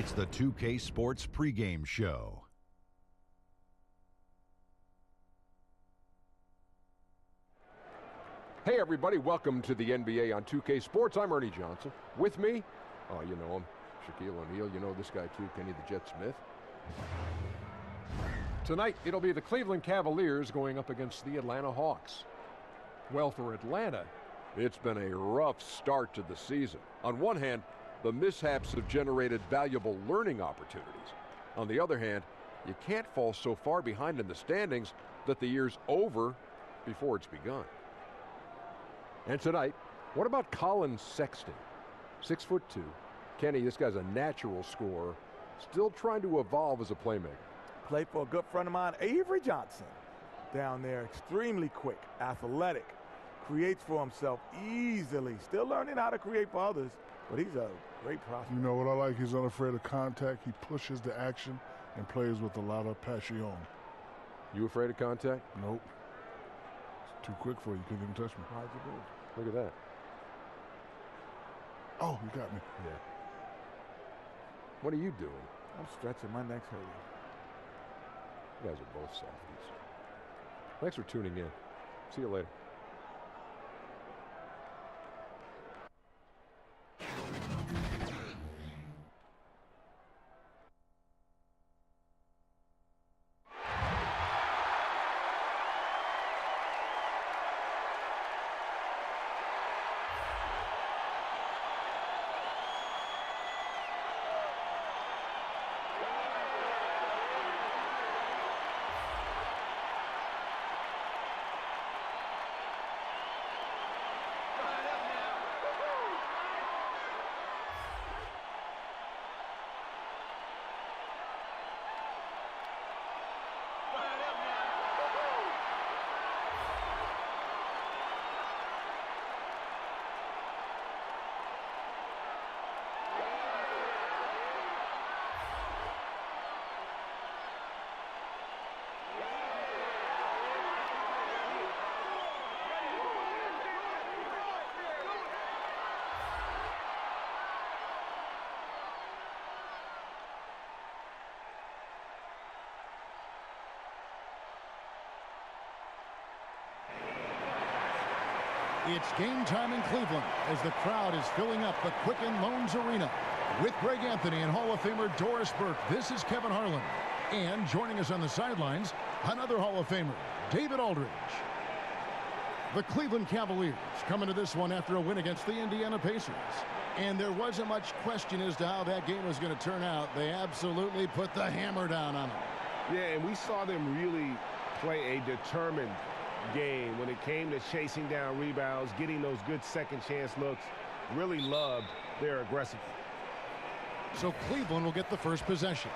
It's the 2K Sports pregame show. Hey everybody, welcome to the NBA on 2K Sports. I'm Ernie Johnson. With me, oh you know him, Shaquille O'Neal. You know this guy too, Kenny the Jet Smith. Tonight, it'll be the Cleveland Cavaliers going up against the Atlanta Hawks. Well, for Atlanta, it's been a rough start to the season. On one hand, the mishaps have generated valuable learning opportunities. On the other hand, you can't fall so far behind in the standings that the year's over before it's begun. And tonight, what about Colin Sexton? 6'2". Kenny, this guy's a natural scorer, still trying to evolve as a playmaker. Played for a good friend of mine, Avery Johnson. Down there, extremely quick, athletic, creates for himself easily. Still learning how to create for others, but he's a great prospect. You know what I like? He's unafraid of contact. He pushes the action and plays with a lot of passion. You afraid of contact? Nope. It's too quick for you. You couldn't even touch me. How'd you do? Look at that. Oh, you got me. Yeah. What are you doing? I'm stretching. My neck's hurting. You guys are both softies. Thanks for tuning in. See you later. It's game time in Cleveland as the crowd is filling up the Quicken Loans Arena. With Greg Anthony and Hall of Famer Doris Burke, this is Kevin Harlan. And joining us on the sidelines, another Hall of Famer, David Aldridge. The Cleveland Cavaliers come into this one after a win against the Indiana Pacers. And there wasn't much question as to how that game was going to turn out. They absolutely put the hammer down on them. Yeah, and we saw them really play a determined game when it came to chasing down rebounds, getting those good second chance looks. Really loved their aggressive. So Cleveland will get the first possession.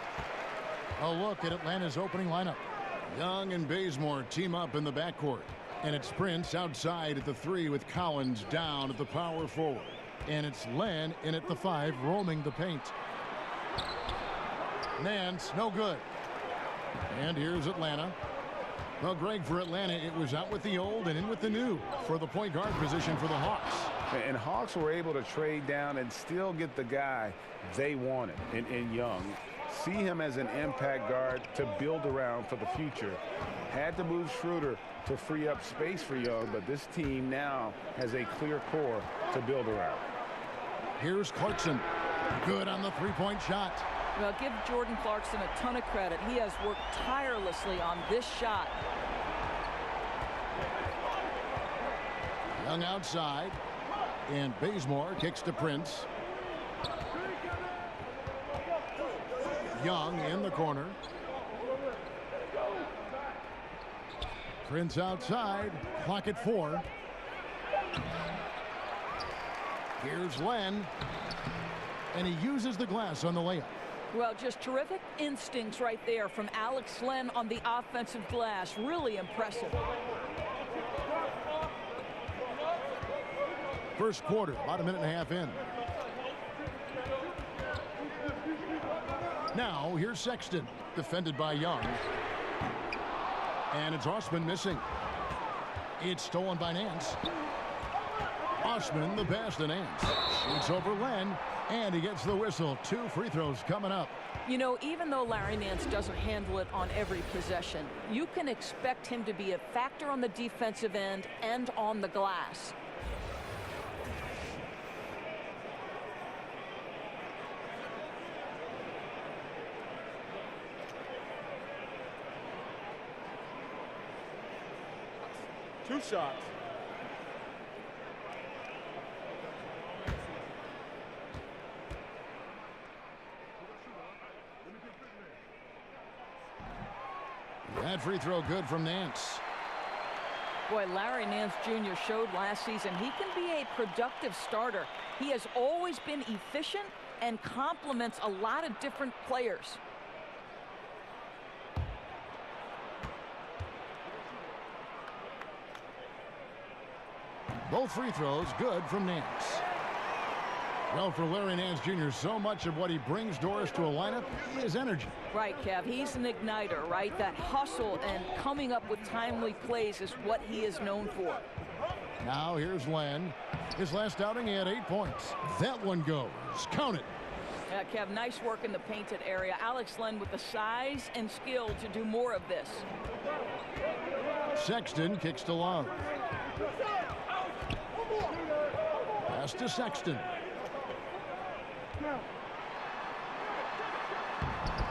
A look at Atlanta's opening lineup. Young and Bazemore team up in the backcourt. And it's Prince outside at the 3 with Collins down at the power forward. And it's Len in at the 5 roaming the paint. Nance, no good. And here's Atlanta. Well, Greg, for Atlanta, it was out with the old and in with the new for the point guard position for the Hawks. And Hawks were able to trade down and still get the guy they wanted in Young. See him as an impact guard to build around for the future. Had to move Schroeder to free up space for Young, but this team now has a clear core to build around. Here's Clarkson. Good on the three-point shot. Well, give Jordan Clarkson a ton of credit. He has worked tirelessly on this shot. Young outside, and Bazemore kicks to Prince. Young in the corner. Prince outside, clock at 4. Here's Len, and he uses the glass on the layup. Well, just terrific instincts right there from Alex Len on the offensive glass. Really impressive. First quarter, about a minute and a half in. Now, here's Sexton, defended by Young. And it's Osman missing. It's stolen by Nance. Osman, the pass to Nance. Shoots over Len. And he gets the whistle. 2 free throws coming up. You know, even though Larry Nance doesn't handle it on every possession, you can expect him to be a factor on the defensive end and on the glass. Two shots. That free throw good from Nance. Boy, Larry Nance Jr. showed last season he can be a productive starter. He has always been efficient and complements a lot of different players. Both free throws good from Nance. Well, for Larry Nance Jr., so much of what he brings Doris to a lineup is energy. Right, Kev. He's an igniter, right? That hustle and coming up with timely plays is what he is known for. Now here's Len. His last outing, he had 8 points. That one goes. Count it. Yeah, Kev, nice work in the painted area. Alex Len with the size and skill to do more of this. Sexton kicks to Love. Pass to Sexton.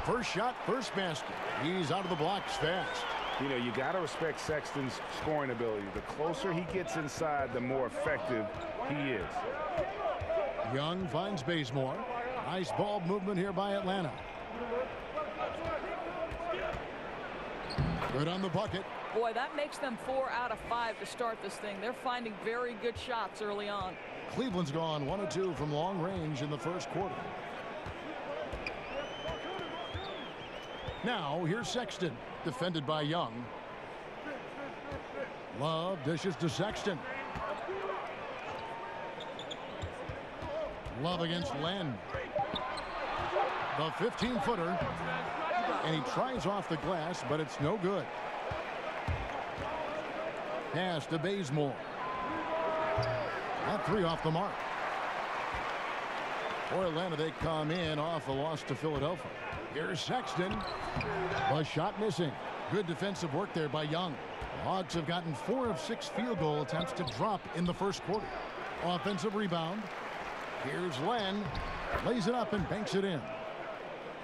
First shot, first basket. He's out of the blocks fast. You know, you got to respect Sexton's scoring ability. The closer he gets inside, the more effective he is. Young finds Bazemore. Nice ball movement here by Atlanta. Good on the bucket. Boy, that makes them 4 out of 5 to start this thing. They're finding very good shots early on. Cleveland's gone 1 of 2 from long range in the first quarter. Now, here's Sexton, defended by Young. Love dishes to Sexton. Love against Len. The 15-footer. And he tries off the glass, but it's no good. Pass to Bazemore. That 3 off the mark. For Atlanta, they come in off a loss to Philadelphia. Here's Sexton. The shot missing. Good defensive work there by Young. The Hawks have gotten 4 of 6 field goal attempts to drop in the first quarter. Offensive rebound. Here's Len. Lays it up and banks it in.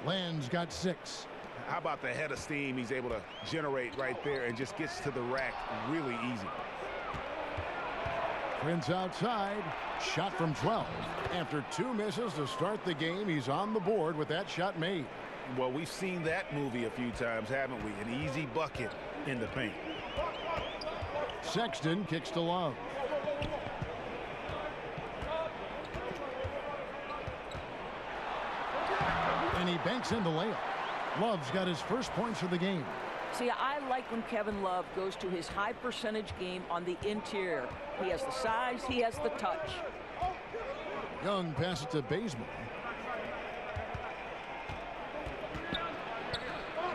Len's got 6. How about the head of steam he's able to generate right there and just gets to the rack really easy. Prince outside. Shot from 12. After 2 misses to start the game, he's on the board with that shot made. Well, we've seen that movie a few times, haven't we? An easy bucket in the paint. Sexton kicks to Love. And he banks in the layup. Love's got his first points of the game. See, I like when Kevin Love goes to his high percentage game on the interior. He has the size, he has the touch. Young passes to Bazemore.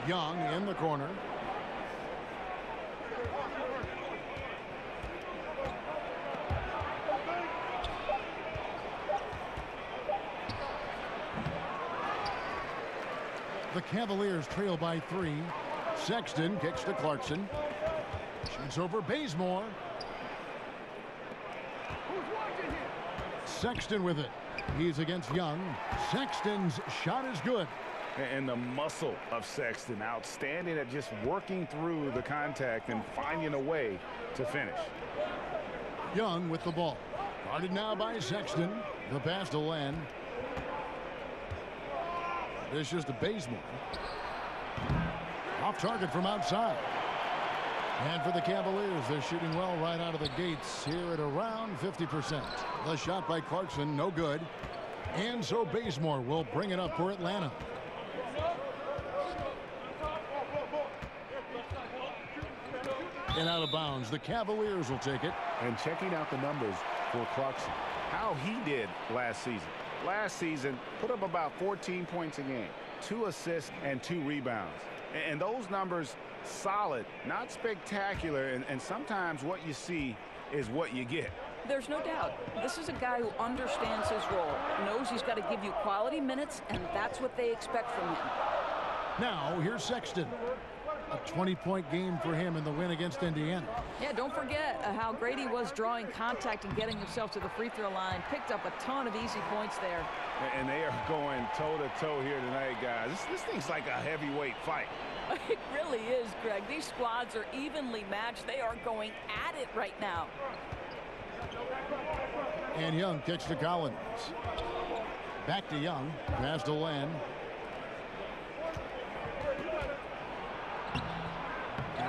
Young in the corner. The Cavaliers trail by 3. Sexton kicks to Clarkson. Shoots over Bazemore. Sexton with it. He's against Young. Sexton's shot is good. And the muscle of Sexton, outstanding at just working through the contact and finding a way to finish. Young with the ball. Guarded now by Sexton. The pass to Len. This is to Bazemore. Off target from outside. And for the Cavaliers, they're shooting well right out of the gates here at around 50%. The shot by Clarkson, no good. And so Bazemore will bring it up for Atlanta. And out of bounds, the Cavaliers will take it. And checking out the numbers for Clarkson, how he did last season. Last season, put up about 14 points a game, 2 assists and 2 rebounds. And those numbers, solid, not spectacular. And sometimes what you see is what you get. There's no doubt. This is a guy who understands his role, knows he's got to give you quality minutes, and that's what they expect from him. Now, here's Sexton. A 20-point game for him in the win against Indiana. Yeah, don't forget how great he was drawing contact and getting himself to the free throw line. Picked up a ton of easy points there. And they are going toe-to-toe here tonight, guys. This thing's like a heavyweight fight. It really is, Greg. These squads are evenly matched. They are going at it right now. And Young kicks to Collins. Back to Young. Pass to Len.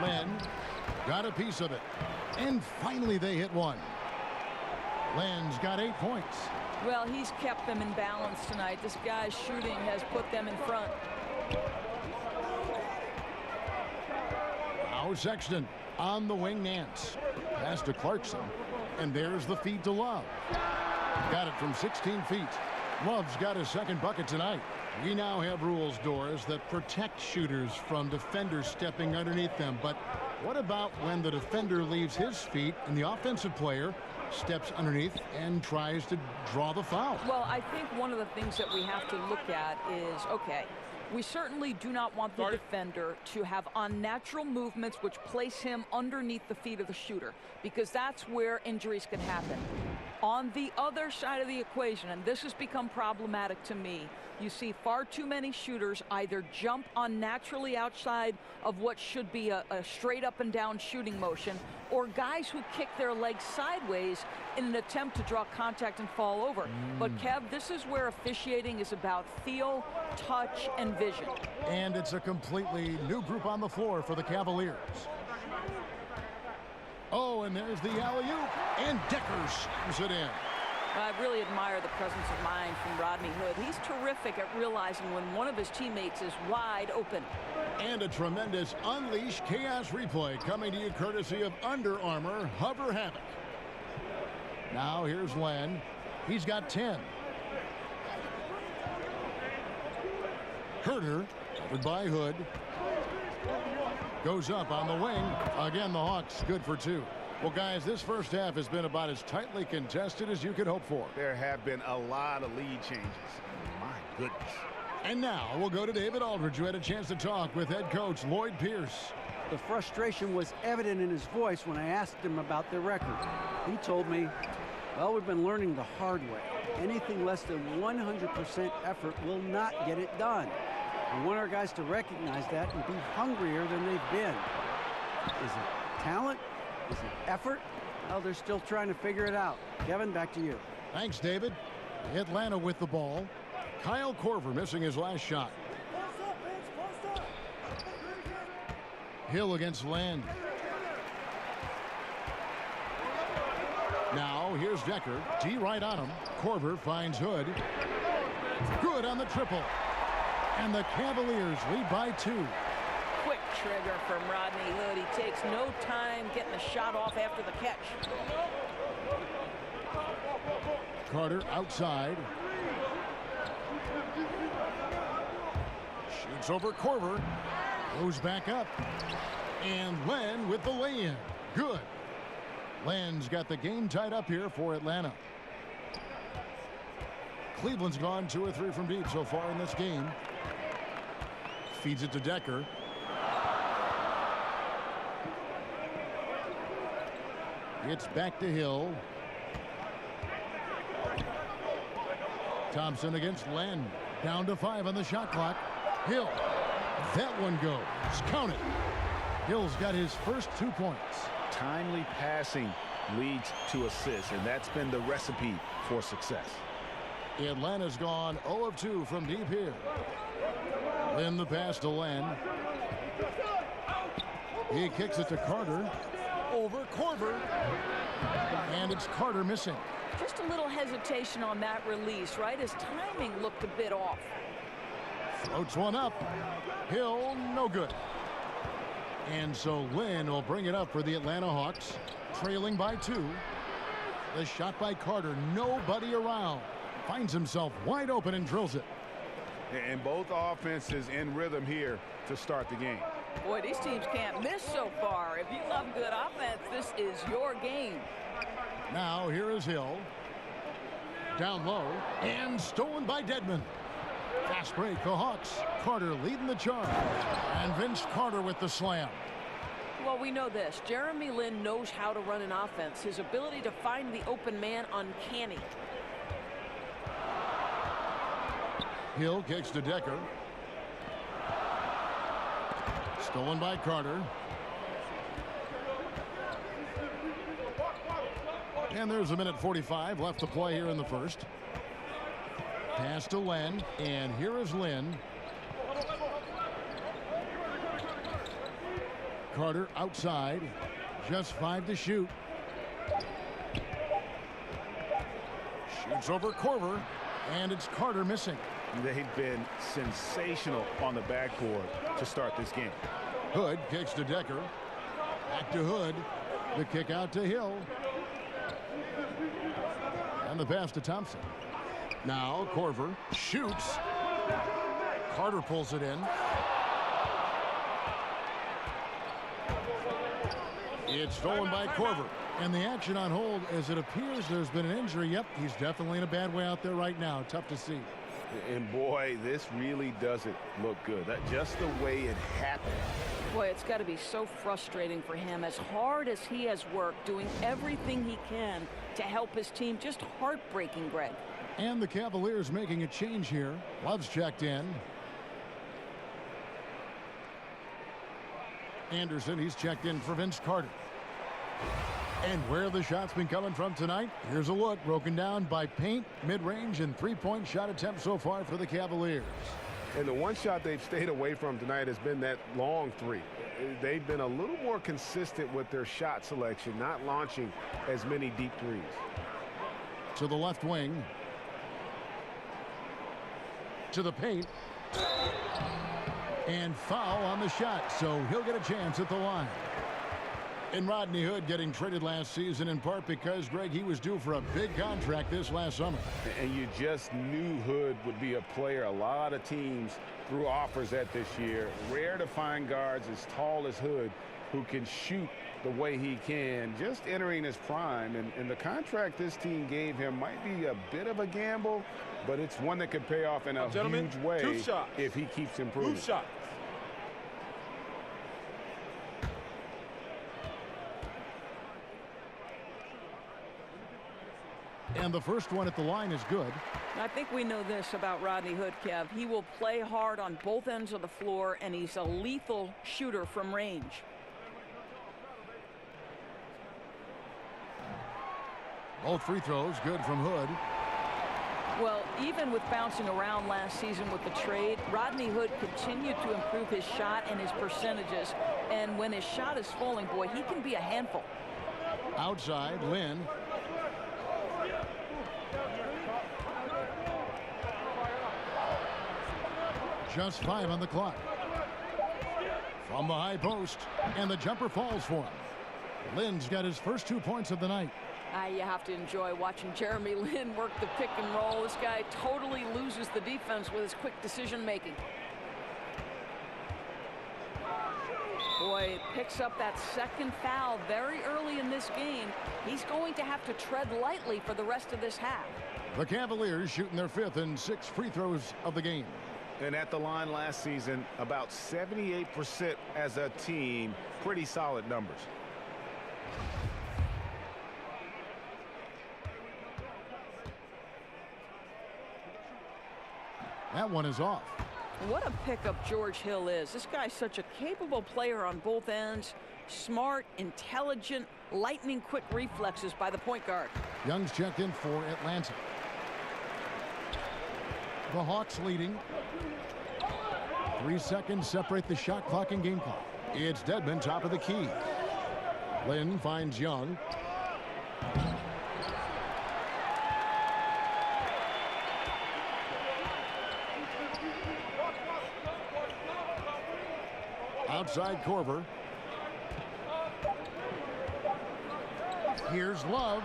Len got a piece of it. And finally they hit one. Len's got 8 points. Well, he's kept them in balance tonight. This guy's shooting has put them in front. Now Sexton on the wing. Nance. Pass to Clarkson. And there's the feed to Love. Got it from 16 feet. Love's got his second bucket tonight. We now have rules, Doris, that protect shooters from defenders stepping underneath them. But what about when the defender leaves his feet and the offensive player steps underneath and tries to draw the foul? Well, I think one of the things that we have to look at is, okay, we certainly do not want the defender to have unnatural movements which place him underneath the feet of the shooter, because that's where injuries can happen. On the other side of the equation, and this has become problematic to me, you see far too many shooters either jump unnaturally outside of what should be a straight up and down shooting motion, or guys who kick their legs sideways in an attempt to draw contact and fall over. But Kev, this is where officiating is about feel, touch, and vision. And it's a completely new group on the floor for the Cavaliers. Oh, and there's the alley-oop, and Decker slams it in. I really admire the presence of mind from Rodney Hood. He's terrific at realizing when one of his teammates is wide open. And a tremendous Unleash Chaos replay coming to you courtesy of Under Armour Hover Havoc. Now here's Len. He's got 10. Herter, covered by Hood. Goes up on the wing. Again, the Hawks good for 2. Well, guys, this first half has been about as tightly contested as you could hope for. There have been a lot of lead changes. My goodness. And now we'll go to David Aldridge, who had a chance to talk with head coach Lloyd Pierce. The frustration was evident in his voice when I asked him about their record. He told me, well, we've been learning the hard way. Anything less than 100% effort will not get it done. We want our guys to recognize that and be hungrier than they've been. Is it talent? Is it effort? Well, they're still trying to figure it out. Kevin, back to you. Thanks, David. Atlanta with the ball. Kyle Korver missing his last shot. Hill against Land. Now here's Decker. D right on him. Korver finds Hood. Good on the triple. And the Cavaliers lead by 2. Quick trigger from Rodney Hood. He takes no time getting the shot off after the catch. Carter outside. Shoots over Korver. Goes back up. And Len with the lay-in. Good. Len's got the game tied up here for Atlanta. Cleveland's gone 2 or 3 from deep so far in this game. Feeds it to Decker. It's back to Hill. Thompson against Len. Down to 5 on the shot clock. Hill. That one goes. Count it. Hill's got his first 2 points. Timely passing leads to assists, and that's been the recipe for success. Atlanta's gone 0 of 2 from deep here. Then the pass to Len. He kicks it to Carter. Over Korver. And it's Carter missing. Just a little hesitation on that release, right? His timing looked a bit off. Floats one up. Hill, no good. And so Lynn will bring it up for the Atlanta Hawks, trailing by 2. The shot by Carter, nobody around. Finds himself wide open and drills it. And both offenses in rhythm here to start the game. Boy, these teams can't miss so far. If you love good offense, this is your game. Now here is Hill. Down low and stolen by Dedmon. Fast break, the Hawks. Carter leading the charge. And Vince Carter with the slam. Well, we know this. Jeremy Lin knows how to run an offense. His ability to find the open man, uncanny. Hill kicks to Decker. Stolen by Carter. And there's 1:45 left to play here in the first. Pass to Len, and here is Lin. Carter outside, just 5 to shoot. Shoots over Korver, and it's Carter missing. They've been sensational on the backboard to start this game. Hood kicks to Decker. Back to Hood. The kick out to Hill. And the pass to Thompson. Now Korver shoots. Carter pulls it in. It's stolen by Korver. And the action on hold as it appears there's been an injury. Yep, he's definitely in a bad way out there right now. Tough to see. And boy, this really doesn't look good. That just the way it happened. Boy, it's got to be so frustrating for him. As hard as he has worked, doing everything he can to help his team, just heartbreaking, Greg. And the Cavaliers making a change here. Love's checked in. Anderson, he's checked in for Vince Carter. And where the shots been coming from tonight, here's a look broken down by paint, mid-range, and three-point shot attempts so far for the Cavaliers. And the one shot they've stayed away from tonight has been that long three. They've been a little more consistent with their shot selection, not launching as many deep threes. To the left wing. To the paint. And foul on the shot, so he'll get a chance at the line. And Rodney Hood getting traded last season in part because, Greg, he was due for a big contract this last summer. And you just knew Hood would be a player a lot of teams threw offers at this year. Rare to find guards as tall as Hood who can shoot the way he can, just entering his prime. And the contract this team gave him might be a bit of a gamble, but it's one that could pay off in a huge way if he keeps improving. 2 shots. And the first one at the line is good. I think we know this about Rodney Hood, Kev. He will play hard on both ends of the floor, and he's a lethal shooter from range. Both free throws good from Hood. Well, even with bouncing around last season with the trade, Rodney Hood continued to improve his shot and his percentages. And when his shot is falling, boy, he can be a handful. Outside, Lin. Just 5 on the clock. From the high post, and the jumper falls for him. Lin's got his first 2 points of the night. You have to enjoy watching Jeremy Lin work the pick and roll. This guy totally loses the defense with his quick decision making. Boy, picks up that second foul very early in this game. He's going to have to tread lightly for the rest of this half. The Cavaliers shooting their 5th and 6th free throws of the game. And at the line last season, about 78% as a team. Pretty solid numbers. That one is off. What a pickup George Hill is. This guy's such a capable player on both ends. Smart, intelligent, lightning-quick reflexes by the point guard. Young's checked in for Atlanta. The Hawks leading. 3 seconds separate the shot clock and game clock. It's Dedmon top of the key. Lin finds Young. Outside Korver. Here's Love.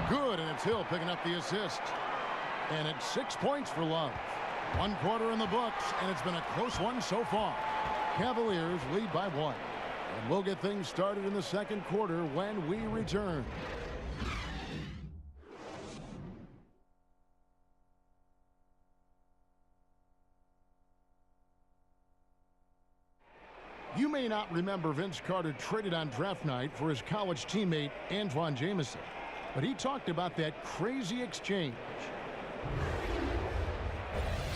Good, and it's Hill picking up the assist. And it's 6 points for Love. 1 quarter in the books, and it's been a close one so far. Cavaliers lead by 1. And we'll get things started in the second quarter when we return. may not remember Vince Carter traded on draft night for his college teammate Antoine Jameson, but he talked about that crazy exchange.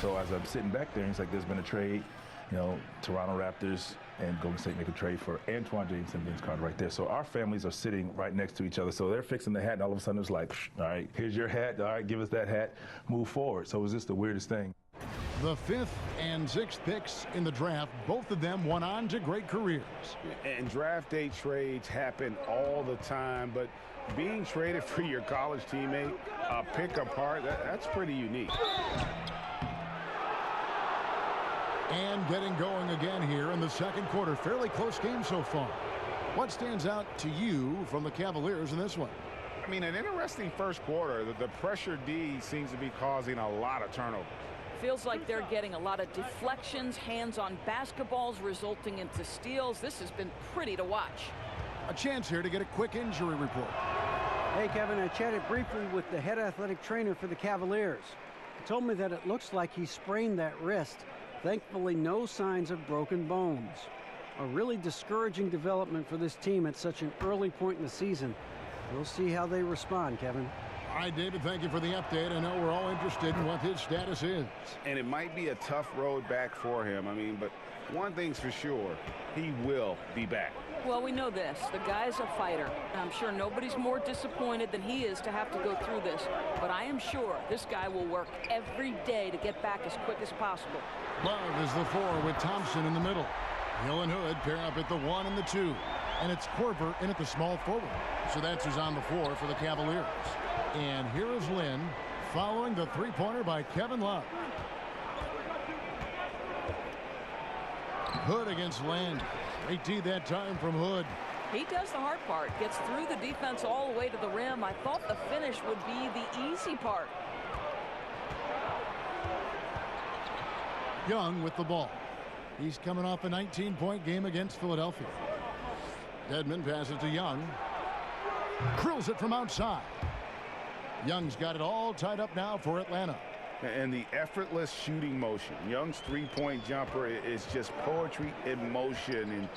So as I'm sitting back there, it's like there's been a trade, you know, Toronto Raptors and Golden State make a trade for Antoine Jameson and Vince Carter right there. So our families are sitting right next to each other. So they're fixing the hat, and all of a sudden it's like, all right, here's your hat. All right, give us that hat. Move forward. So it was just the weirdest thing. The 5th and 6th picks in the draft, both of them went on to great careers. And draft day trades happen all the time, but being traded for your college teammate, pick apart, that's pretty unique. And getting going again here in the second quarter. Fairly close game so far. What stands out to you from the Cavaliers in this one? I mean, an interesting first quarter. The pressure D seems to be causing a lot of turnovers. Feels like they're getting a lot of deflections, hands-on basketballs resulting into steals. This has been pretty to watch. A chance here to get a quick injury report. Hey, Kevin, I chatted briefly with the head athletic trainer for the Cavaliers. He told me that it looks like he sprained that wrist. Thankfully, no signs of broken bones. A really discouraging development for this team at such an early point in the season. We'll see how they respond, Kevin. All right, David, thank you for the update. I know we're all interested in what his status is. And it might be a tough road back for him. I mean, but one thing's for sure, he will be back. Well, we know this. The guy's a fighter. I'm sure nobody's more disappointed than he is to have to go through this. But I am sure this guy will work every day to get back as quick as possible. Love is the 4 with Thompson in the middle. Hill and Hood pair up at the 1 and the 2. And it's Korver in at the small forward. So that's who's on the floor for the Cavaliers. And here is Lynn following the three-pointer by Kevin Love. Hood against Lynn. Great D that time from Hood. He does the hard part. Gets through the defense all the way to the rim. I thought the finish would be the easy part. Young with the ball. He's coming off a 19-point game against Philadelphia. Dedmon passes to Young. Drills it from outside. Young's got it all tied up now for Atlanta. And the effortless shooting motion. Young's three-point jumper is just poetry in motion and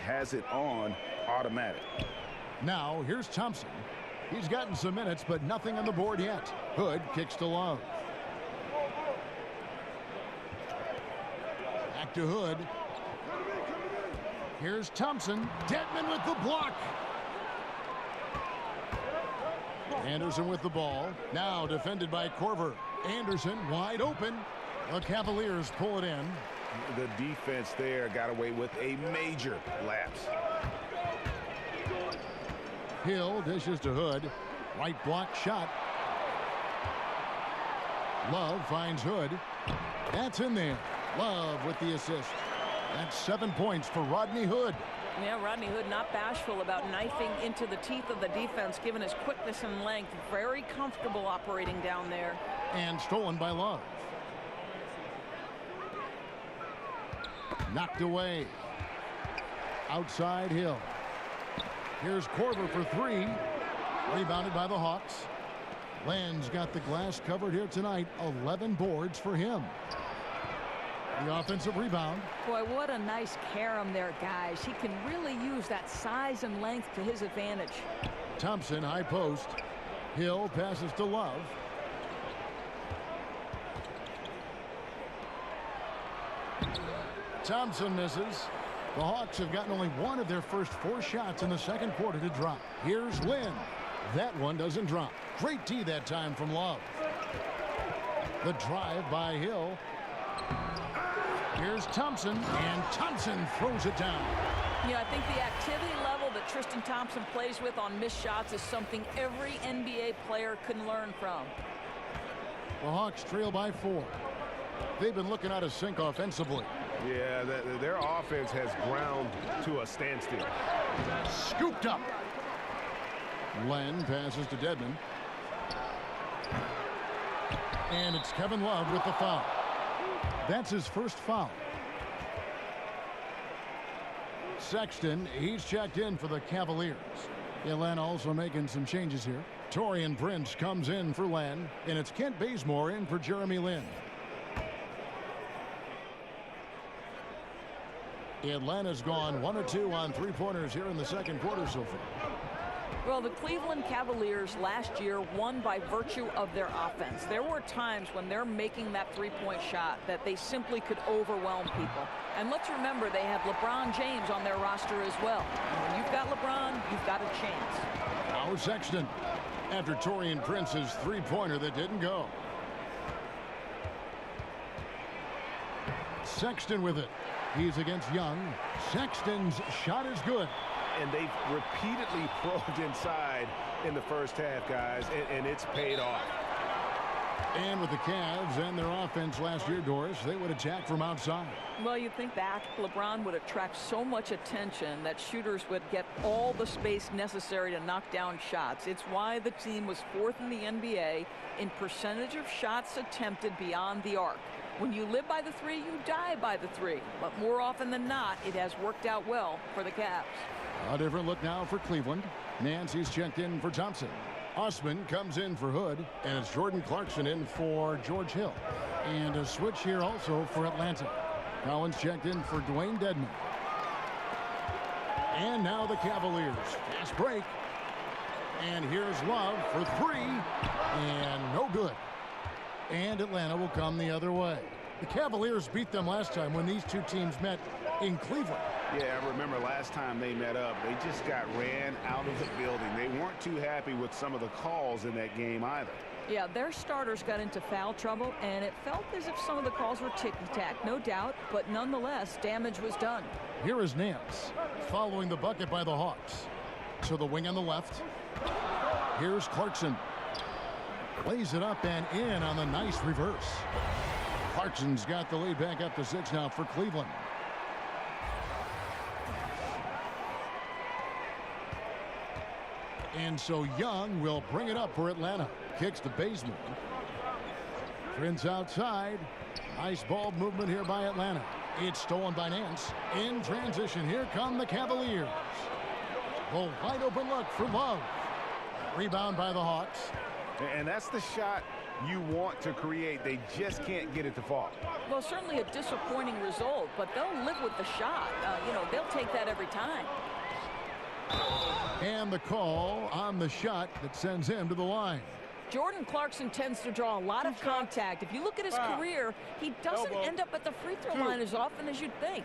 has it on automatic. Now here's Thompson. He's gotten some minutes, but nothing on the board yet. Hood kicks to Love. Back to Hood. Here's Thompson. Dedmon with the block. Anderson with the ball. Now defended by Korver. Anderson wide open. The Cavaliers pull it in. The defense there got away with a major lapse. Hill dishes to Hood. Right block shot. Love finds Hood. That's in there. Love with the assist. That's 7 points for Rodney Hood. Yeah, Rodney Hood not bashful about knifing into the teeth of the defense, given his quickness and length. Very comfortable operating down there. And stolen by Love. Knocked away. Outside Hill. Here's Korver for 3. Rebounded by the Hawks. Land's got the glass covered here tonight. 11 boards for him. The offensive rebound. Boy, what a nice carom there, guys. He can really use that size and length to his advantage. Thompson, high post. Hill passes to Love. Thompson misses. The Hawks have gotten only one of their first 4 shots in the second quarter to drop. Here's Lynn. That one doesn't drop. Great D that time from Love. The drive by Hill. Here's Thompson, and Thompson throws it down. Yeah, I think the activity level that Tristan Thompson plays with on missed shots is something every NBA player can learn from. The Hawks trail by 4. They've been looking out of sync offensively. Yeah, their offense has ground to a standstill. Scooped up. Len passes to Dedmon. And it's Kevin Love with the foul. That's his first foul. Sexton, he's checked in for the Cavaliers. Atlanta also making some changes here. Torian Prince comes in for Len, and it's Kent Bazemore in for Jeremy Lin. Atlanta's gone 1 of 2 on three-pointers here in the second quarter so far. Well, the Cleveland Cavaliers last year won by virtue of their offense. There were times when they're making that three-point shot that they simply could overwhelm people. And let's remember, they have LeBron James on their roster as well. And when you've got LeBron, you've got a chance. Now Sexton after Taurean Prince's three-pointer that didn't go. Sexton with it. He's against Young. Sexton's shot is good. And they've repeatedly probed inside in the first half, guys, and it's paid off. And with the Cavs and their offense last year, Doris, they would attack from outside. Well, you'd think that LeBron would attract so much attention that shooters would get all the space necessary to knock down shots. It's why the team was 4th in the NBA in percentage of shots attempted beyond the arc. When you live by the three, you die by the three. But more often than not, it has worked out well for the Cavs. A different look now for Cleveland. Nancy's checked in for Thompson. Osman comes in for Hood, and it's Jordan Clarkson in for George Hill. And a switch here also for Atlanta. Collins checked in for Dwayne Dedman. And now the Cavaliers. Fast break. And here's Love for three. And no good. And Atlanta will come the other way. The Cavaliers beat them last time when these two teams met in Cleveland. Yeah, I remember last time they met up, they just got ran out of the building. They weren't too happy with some of the calls in that game either. Yeah, their starters got into foul trouble, and it felt as if some of the calls were ticky-tack, no doubt, but nonetheless, damage was done. Here is Nance, following the bucket by the Hawks. To the wing on the left. Here's Clarkson. Lays it up and in on the nice reverse. Clarkson's got the lead back up to 6 now for Cleveland. And so Young will bring it up for Atlanta. Kicks to Bazemore. Prince outside. Nice ball movement here by Atlanta. It's stolen by Nance. In transition, here come the Cavaliers. The wide open look for Love. Rebound by the Hawks. And that's the shot you want to create. They just can't get it to fall. Well, certainly a disappointing result, but they'll live with the shot. They'll take that every time. And the call on the shot that sends him to the line. Jordan Clarkson tends to draw a lot of contact. If you look at his career, he doesn't end up at the free throw line as often as you'd think.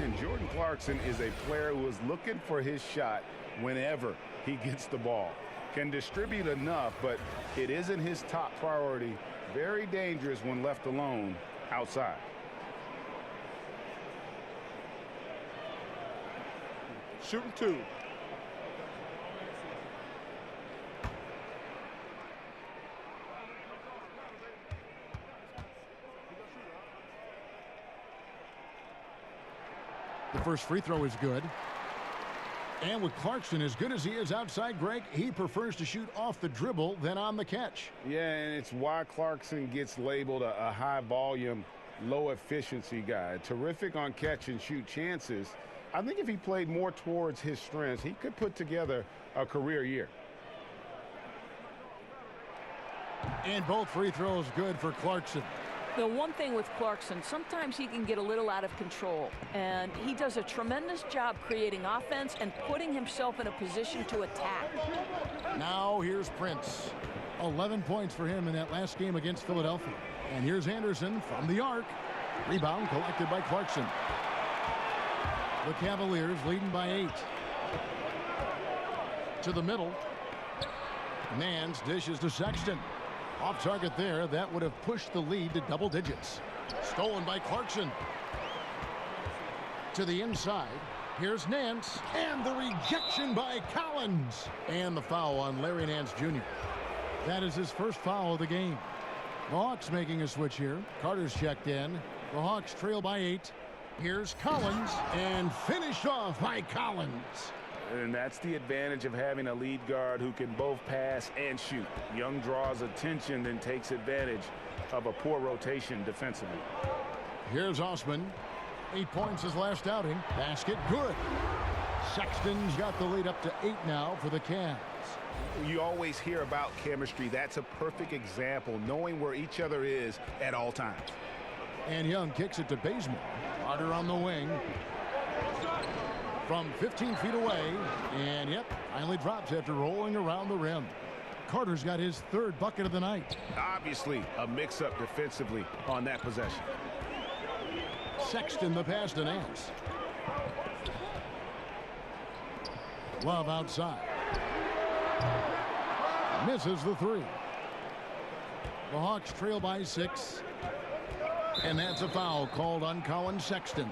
And Jordan Clarkson is a player who is looking for his shot whenever he gets the ball. Can distribute enough, but it isn't his top priority. Very dangerous when left alone outside. Shooting two. The first free throw is good. And with Clarkson as good as he is outside, Greg, he prefers to shoot off the dribble than on the catch. Yeah, and it's why Clarkson gets labeled a high volume, low efficiency guy. Terrific on catch and shoot chances. I think if he played more towards his strengths, he could put together a career year. And both free throws good for Clarkson. The one thing with Clarkson, sometimes he can get a little out of control, and he does a tremendous job creating offense and putting himself in a position to attack. Now here's Prince. 11 points for him in that last game against Philadelphia. And here's Anderson from the arc. Rebound collected by Clarkson. The Cavaliers leading by 8. To the middle. Nance dishes to Sexton. Off target there. That would have pushed the lead to double digits. Stolen by Clarkson. To the inside. Here's Nance. And the rejection by Collins. And the foul on Larry Nance Jr. That is his first foul of the game. The Hawks making a switch here. Carter's checked in. The Hawks trail by 8. Here's Collins. And finished off by Collins. And that's the advantage of having a lead guard who can both pass and shoot. Young draws attention, then takes advantage of a poor rotation defensively. Here's Osman. 8 points his last outing. Basket good. Sexton's got the lead up to 8 now for the Cavs. You always hear about chemistry. That's a perfect example, knowing where each other is at all times. And Young kicks it to Bazemore. Carter on the wing. From 15 feet away. And, yep, finally drops after rolling around the rim. Carter's got his third bucket of the night. Obviously, a mix-up defensively on that possession. Sexton the pass to Nance. Love outside. Misses the three. The Hawks trail by 6. And that's a foul called on Colin Sexton.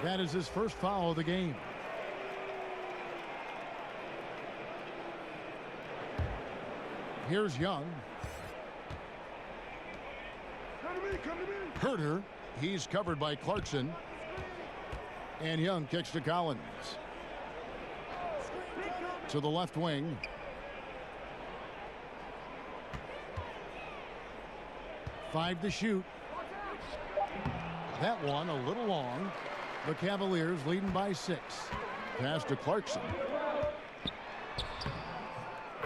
That is his first foul of the game. Here's Young. Herter. He's covered by Clarkson. And Young kicks to Collins. To the left wing. Five to shoot. That one a little long. The Cavaliers leading by 6. Pass to Clarkson.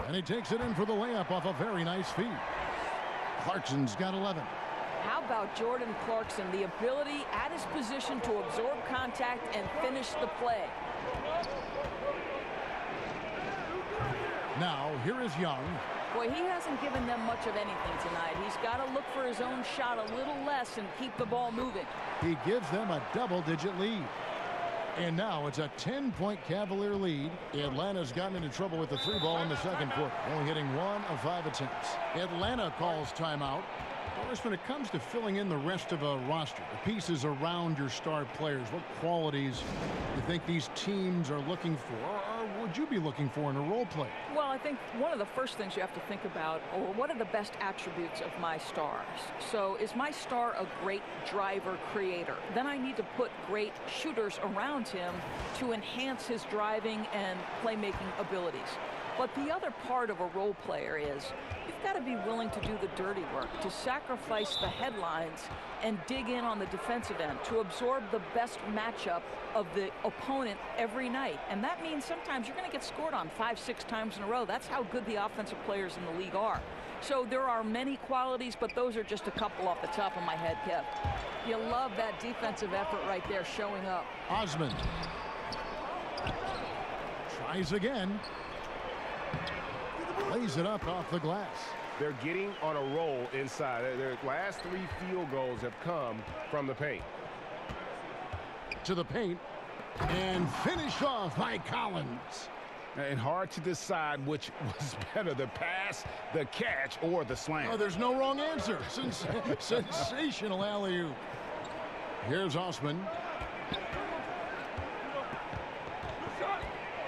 And he takes it in for the layup off a very nice feed. Clarkson's got 11. How about Jordan Clarkson? The ability at his position to absorb contact and finish the play. Now, here is Young. Boy, he hasn't given them much of anything tonight. He's got to look for his own shot a little less and keep the ball moving. He gives them a double-digit lead. And now it's a 10-point Cavalier lead. Atlanta's gotten into trouble with the 3 ball in the second quarter, only hitting 1 of 5 attempts. Atlanta calls timeout. Doris, when it comes to filling in the rest of a roster, the pieces around your star players, what qualities do you think these teams are looking for, or would you be looking for in a role player? Well, I think one of the first things you have to think about, or what are the best attributes of my stars? So is my star a great driver creator? Then I need to put great shooters around him to enhance his driving and playmaking abilities. But the other part of a role player is you've got to be willing to do the dirty work, to sacrifice the headlines and dig in on the defensive end, to absorb the best matchup of the opponent every night. And that means sometimes you're going to get scored on 5-6 times in a row. That's how good the offensive players in the league are. So there are many qualities, but those are just a couple off the top of my head, Kev. You love that defensive effort right there showing up. Osmond tries again. Lays it up off the glass. They're getting on a roll inside. Their last 3 field goals have come from the paint. To the paint. And finished off by Collins. And hard to decide which was better, the pass, the catch, or the slam. Oh, there's no wrong answer. Sensational alley-oop. Here's Osman.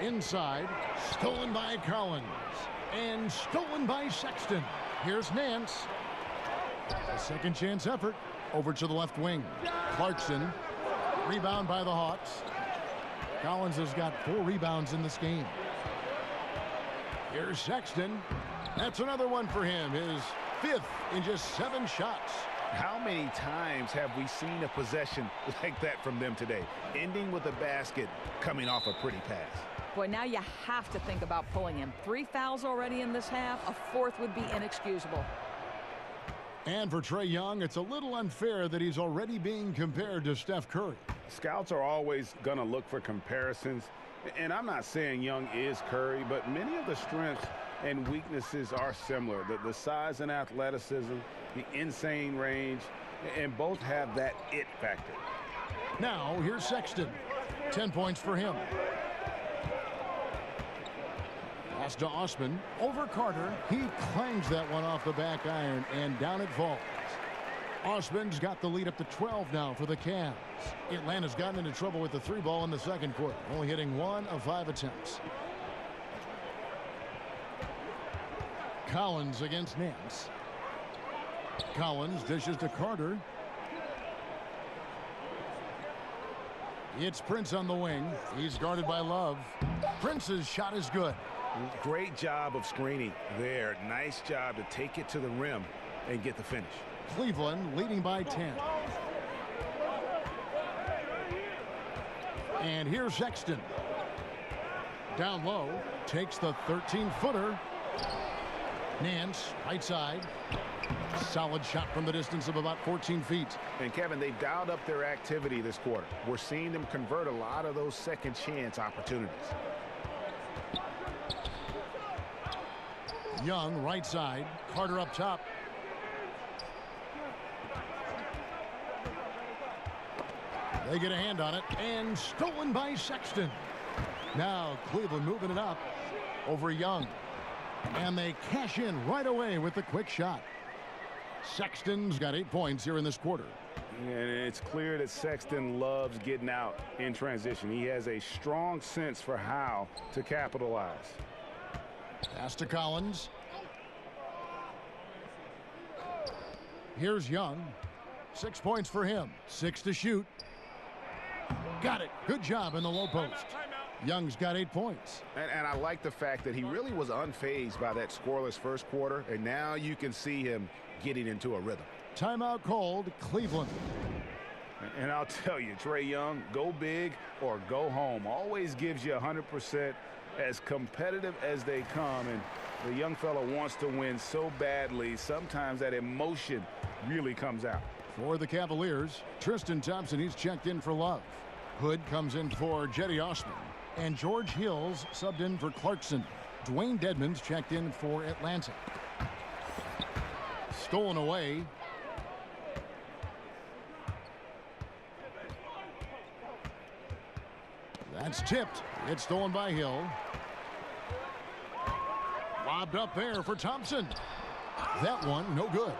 Inside. Stolen by Collins. And stolen by Sexton. Here's Nance. A second chance effort. Over to the left wing. Clarkson. Rebound by the Hawks. Collins has got 4 rebounds in this game. Here's Sexton. That's another one for him. His 5th in just 7 shots. How many times have we seen a possession like that from them today? Ending with a basket, coming off a pretty pass. Boy, now you have to think about pulling him. 3 fouls already in this half. A 4th would be inexcusable. And for Trae Young, it's a little unfair that he's already being compared to Steph Curry. Scouts are always going to look for comparisons. And I'm not saying Young is Curry, but many of the strengths and weaknesses are similar. The size and athleticism, the insane range, and both have that it factor. Now, here's Sexton. 10 points for him. Pass to Osman. Over Carter. He clangs that one off the back iron, and down it falls. Osman's got the lead up to 12 now for the Cavs. Atlanta's gotten into trouble with the 3 ball in the second quarter, only hitting 1 of 5 attempts. Collins against Nance. Collins dishes to Carter. It's Prince on the wing. He's guarded by Love. Prince's shot is good. Great job of screening there. Nice job to take it to the rim and get the finish. Cleveland leading by 10. And here's Sexton. Down low. Takes the 13-footer. Nance, right side. Solid shot from the distance of about 14 feet. And Kevin, they've dialed up their activity this quarter. We're seeing them convert a lot of those second chance opportunities. Young, right side. Carter up top. They get a hand on it, and stolen by Sexton. Now Cleveland moving it up over Young. And they cash in right away with the quick shot. Sexton's got 8 points here in this quarter. And it's clear that Sexton loves getting out in transition. He has a strong sense for how to capitalize. Pass to Collins. Here's Young. 6 points for him. 6 to shoot. Got it. Good job in the low post. Young's got 8 points. And I like the fact that he really was unfazed by that scoreless first quarter. And now you can see him getting into a rhythm. Timeout called, Cleveland. And I'll tell you, Trae Young, go big or go home. Always gives you 100%, as competitive as they come. And the young fella wants to win so badly. Sometimes that emotion really comes out. For the Cavaliers, Tristan Thompson, he's checked in for Love. Hood comes in for Jetty Osman. And George Hills subbed in for Clarkson. Dwayne Dedmon's checked in for Atlanta. Stolen away. That's tipped. It's stolen by Hill. Lobbed up there for Thompson. That one, no good.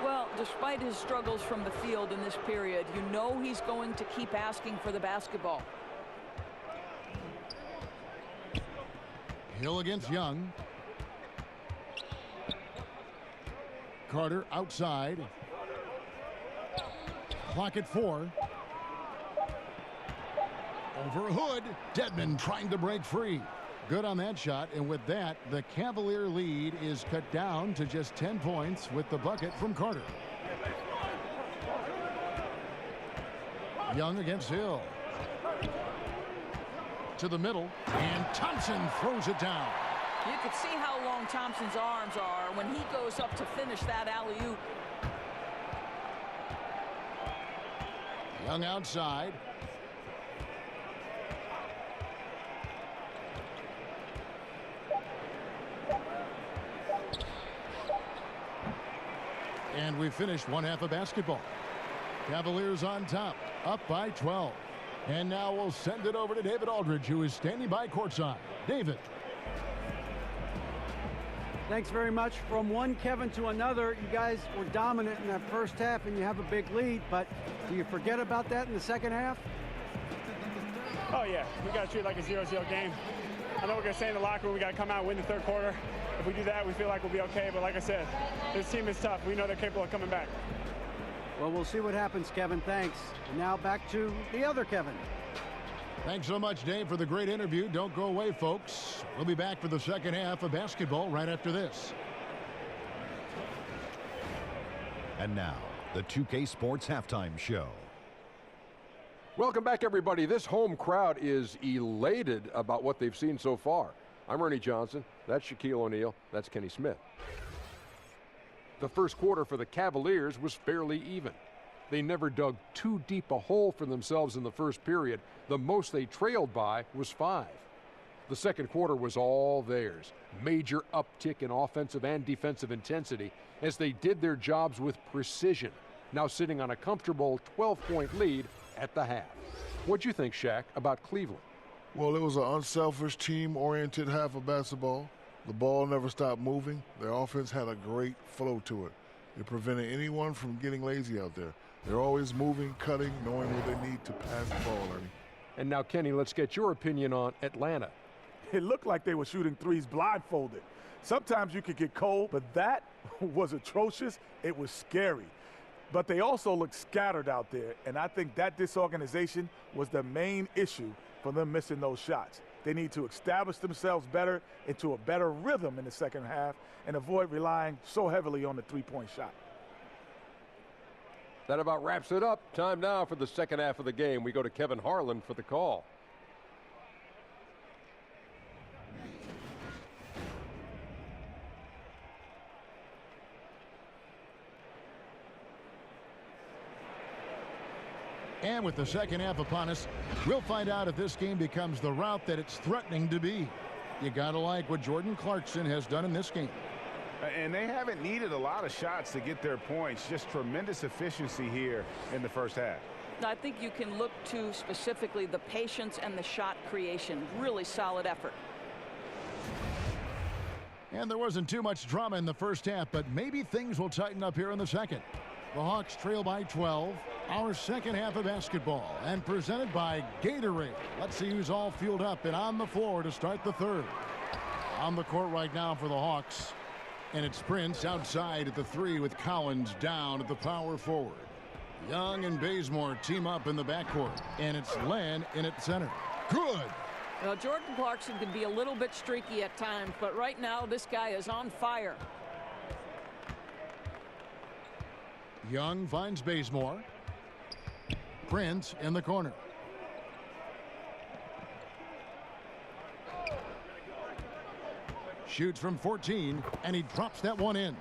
Well, despite his struggles from the field in this period, you know he's going to keep asking for the basketball. Hill against Young. Carter outside. Clock at 4. Over Hood. Dedmon trying to break free. Good on that shot, and with that, the Cavalier lead is cut down to just 10 points with the bucket from Carter. Young against Hill. To the middle, and Thompson throws it down. You could see how long Thompson's arms are when he goes up to finish that alley-oop. Young outside. And we finished one half of basketball. Cavaliers on top, up by 12. And now we'll send it over to David Aldridge, who is standing by courtside. David. Thanks very much. From one Kevin to another, you guys were dominant in that first half, and you have a big lead. But do you forget about that in the second half? Oh, yeah. We got to treat it like a 0-0 game. I know we're going to stay in the locker room. We got to come out and win the third quarter. If we do that, we feel like we'll be okay. But like I said, this team is tough. We know they're capable of coming back. Well, we'll see what happens, Kevin. Thanks. And now back to the other Kevin. Thanks so much, Dave, for the great interview. Don't go away, folks. We'll be back for the second half of basketball right after this. And now, the 2K Sports Halftime Show. Welcome back, everybody. This home crowd is elated about what they've seen so far. I'm Ernie Johnson. That's Shaquille O'Neal. That's Kenny Smith. The first quarter for the Cavaliers was fairly even. They never dug too deep a hole for themselves in the first period. The most they trailed by was 5. The second quarter was all theirs. Major uptick in offensive and defensive intensity as they did their jobs with precision, now sitting on a comfortable 12-point lead at the half. What'd you think, Shaq, about Cleveland? Well, it was an unselfish, team-oriented half of basketball. The ball never stopped moving. Their offense had a great flow to it. It prevented anyone from getting lazy out there. They're always moving, cutting, knowing where they need to pass the ball, Ernie. And now, Kenny, let's get your opinion on Atlanta. It looked like they were shooting threes blindfolded. Sometimes you could get cold, but that was atrocious. It was scary. But they also looked scattered out there, and I think that disorganization was the main issue for them missing those shots. They need to establish themselves better into a better rhythm in the second half and avoid relying so heavily on the three-point shot. That about wraps it up. Time now for the second half of the game. We go to Kevin Harlan for the call. And with the second half upon us, we'll find out if this game becomes the route that it's threatening to be. You gotta like what Jordan Clarkson has done in this game. And they haven't needed a lot of shots to get their points. Just tremendous efficiency here in the first half. I think you can look to specifically the patience and the shot creation. Really solid effort. And there wasn't too much drama in the first half, but maybe things will tighten up here in the second. The Hawks trail by 12. Our second half of basketball, and presented by Gatorade. Let's see who's all fueled up and on the floor to start the third. On the court right now for the Hawks. And it's Prince outside at the 3 with Collins down at the power forward. Young and Bazemore team up in the backcourt. And it's Len in at center. Good. Well, Jordan Clarkson can be a little bit streaky at times, but right now this guy is on fire. Young finds Bazemore. Prince in the corner. Shoots from 14, and he drops that one in.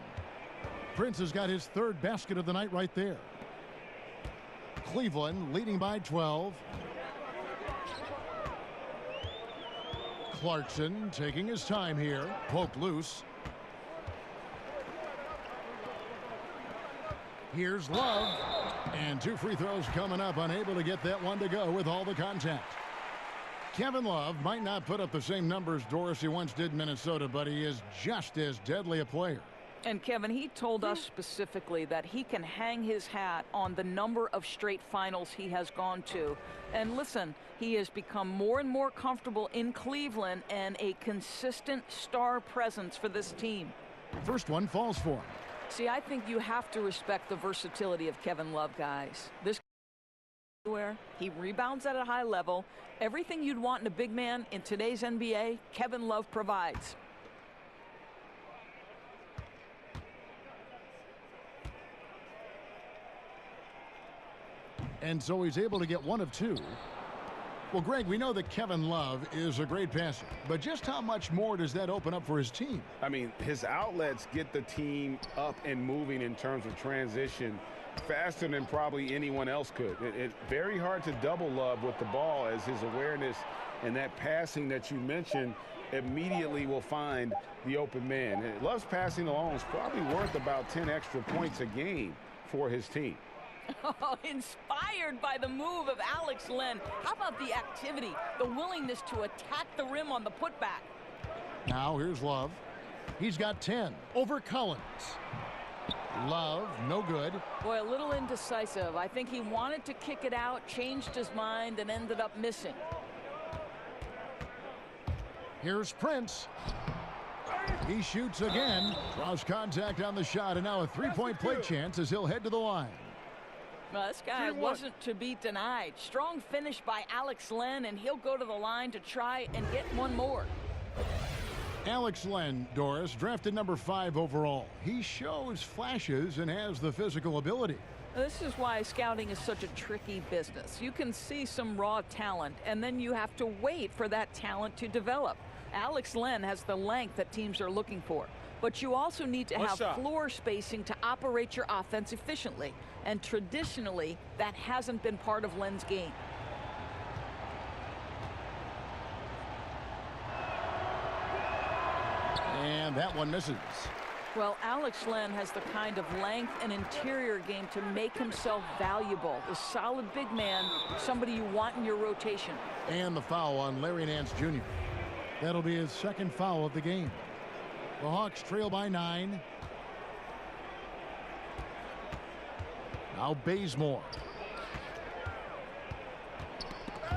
Prince has got his third basket of the night right there. Cleveland leading by 12. Clarkson taking his time here. Poked loose. Here's Love. And 2 free throws coming up. Unable to get that one to go with all the contact. Kevin Love might not put up the same numbers, Doris, he once did in Minnesota, but he is just as deadly a player. And Kevin, he told us specifically that he can hang his hat on the number of straight finals he has gone to. And listen, he has become more and more comfortable in Cleveland and a consistent star presence for this team. First one falls for him. See, I think you have to respect the versatility of Kevin Love, guys. This where he rebounds at a high level. Everything you'd want in a big man in today's NBA, Kevin Love provides. And so he's able to get 1 of 2. Well, Greg, we know that Kevin Love is a great passer, but just how much more does that open up for his team? I mean, his outlets get the team up and moving in terms of transition faster than probably anyone else could. It's very hard to double Love with the ball, as his awareness and that passing that you mentioned immediately will find the open man. And Love's passing alone is probably worth about 10 extra points a game for his team. Oh, inspired by the move of Alex Len. How about the activity, the willingness to attack the rim on the putback? Now here's Love. He's got 10 over Collins. Love, no good. Boy, a little indecisive. I think he wanted to kick it out, changed his mind, and ended up missing. Here's Prince. He shoots again. Draws contact on the shot, and now a 3-point play chance as he'll head to the line. Well, this guy wasn't to be denied. Strong finish by Alex Len, and he'll go to the line to try and get one more. Alex Len, Doris, drafted number 5 overall. He shows flashes and has the physical ability. This is why scouting is such a tricky business. You can see some raw talent, and then you have to wait for that talent to develop. Alex Len has the length that teams are looking for. But you also need to have floor spacing to operate your offense efficiently. And traditionally, that hasn't been part of Len's game. And that one misses. Well, Alex Len has the kind of length and interior game to make himself valuable. A solid big man, somebody you want in your rotation. And the foul on Larry Nance Jr. That'll be his second foul of the game. The Hawks trail by 9. Now Bazemore.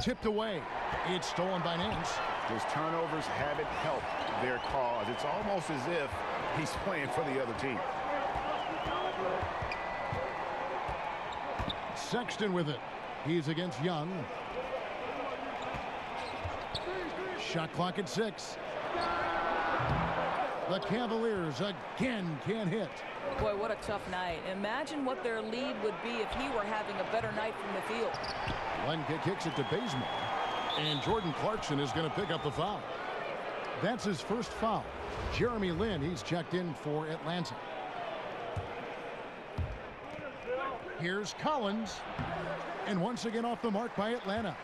Tipped away. It's stolen by Nance. His turnovers haven't helped their cause. It's almost as if he's playing for the other team. Sexton with it. He's against Young. Shot clock at 6. The Cavaliers again can't hit. Boy, what a tough night. Imagine what their lead would be if he were having a better night from the field. Len kicks it to Bazemore. And Jordan Clarkson is going to pick up the foul. That's his first foul. Jeremy Lin, he's checked in for Atlanta. Here's Collins. And once again off the mark by Atlanta.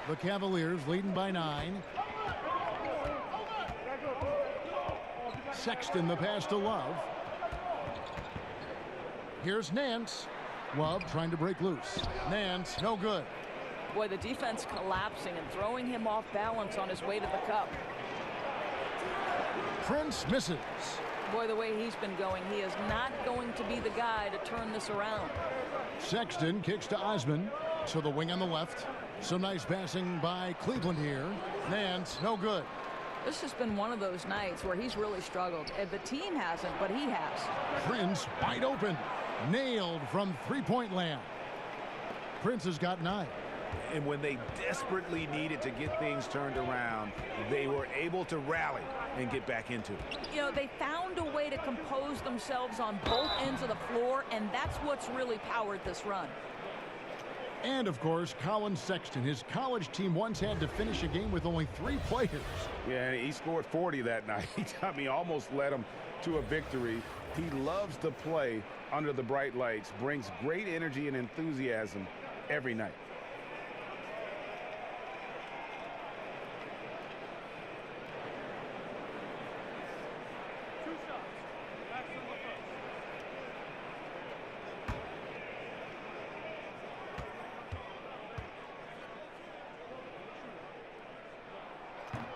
The Cavaliers leading by 9. Sexton the pass to Love. Here's Nance. Love trying to break loose. Nance, no good. Boy, the defense collapsing and throwing him off balance on his way to the cup. Prince misses. Boy, the way he's been going, he is not going to be the guy to turn this around. Sexton kicks to Osman. To the wing on the left. Some nice passing by Cleveland here. Nance, no good. This has been one of those nights where he's really struggled. And the team hasn't, but he has. Prince wide open. Nailed from three-point land. Prince has got 9. And when they desperately needed to get things turned around, they were able to rally and get back into it. You know, they found a way to compose themselves on both ends of the floor, and that's what's really powered this run. And, of course, Colin Sexton. His college team once had to finish a game with only 3 players. Yeah, he scored 40 that night. I mean, almost led him to a victory. He loves to play under the bright lights, brings great energy and enthusiasm every night.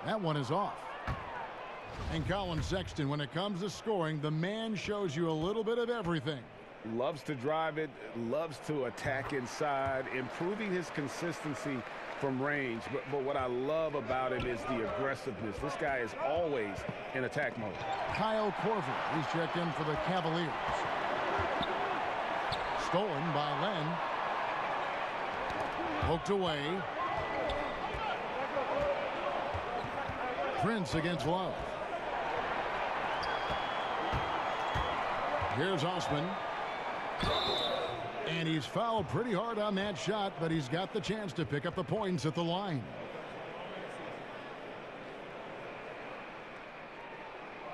That one is off. And Colin Sexton, when it comes to scoring, the man shows you a little bit of everything. Loves to drive it, loves to attack inside, improving his consistency from range. But what I love about him is the aggressiveness. This guy is always in attack mode. Kyle Korver, he's checked in for the Cavaliers. Stolen by Len. Poked away. Prince against Love. Here's Osman. And he's fouled pretty hard on that shot, but he's got the chance to pick up the points at the line.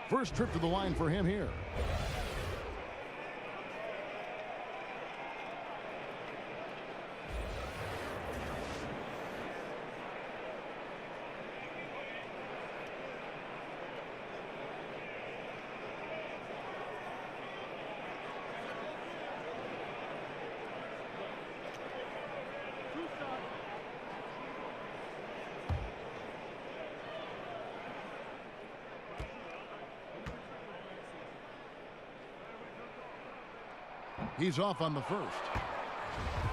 First trip to the line for him here. He's off on the first.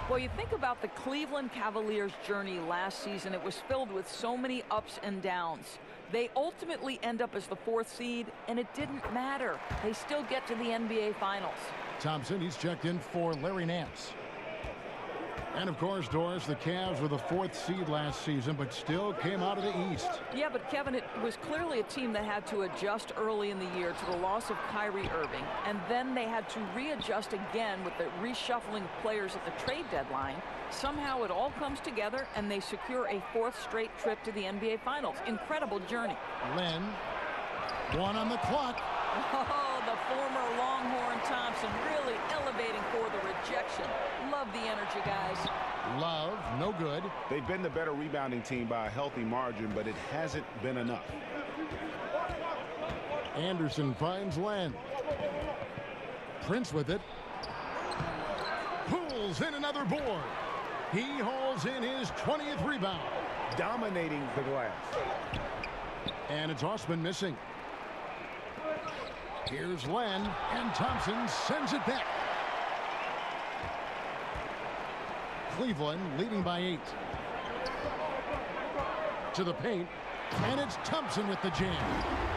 Well, you think about the Cleveland Cavaliers' journey last season. It was filled with so many ups and downs. They ultimately end up as the 4th seed, and it didn't matter. They still get to the NBA Finals. Thompson, he's checked in for Larry Nance. And, of course, Doris, the Cavs were the 4th seed last season, but still came out of the East. Yeah, but, Kevin, it was clearly a team that had to adjust early in the year to the loss of Kyrie Irving, and then they had to readjust again with the reshuffling of players at the trade deadline. Somehow it all comes together, and they secure a 4th straight trip to the NBA Finals. Incredible journey. Len, 1 on the clock. Oh, the former Longhorn Thompson really elevating for the rejection. Love the energy, guys. Love, no good. They've been the better rebounding team by a healthy margin, but it hasn't been enough. Anderson finds Len. Prince with it. Pulls in another board. He hauls in his 20th rebound. Dominating the glass. And it's Osman missing. Here's Len, and Thompson sends it back. Cleveland leading by 8. To the paint, and it's Thompson with the jam.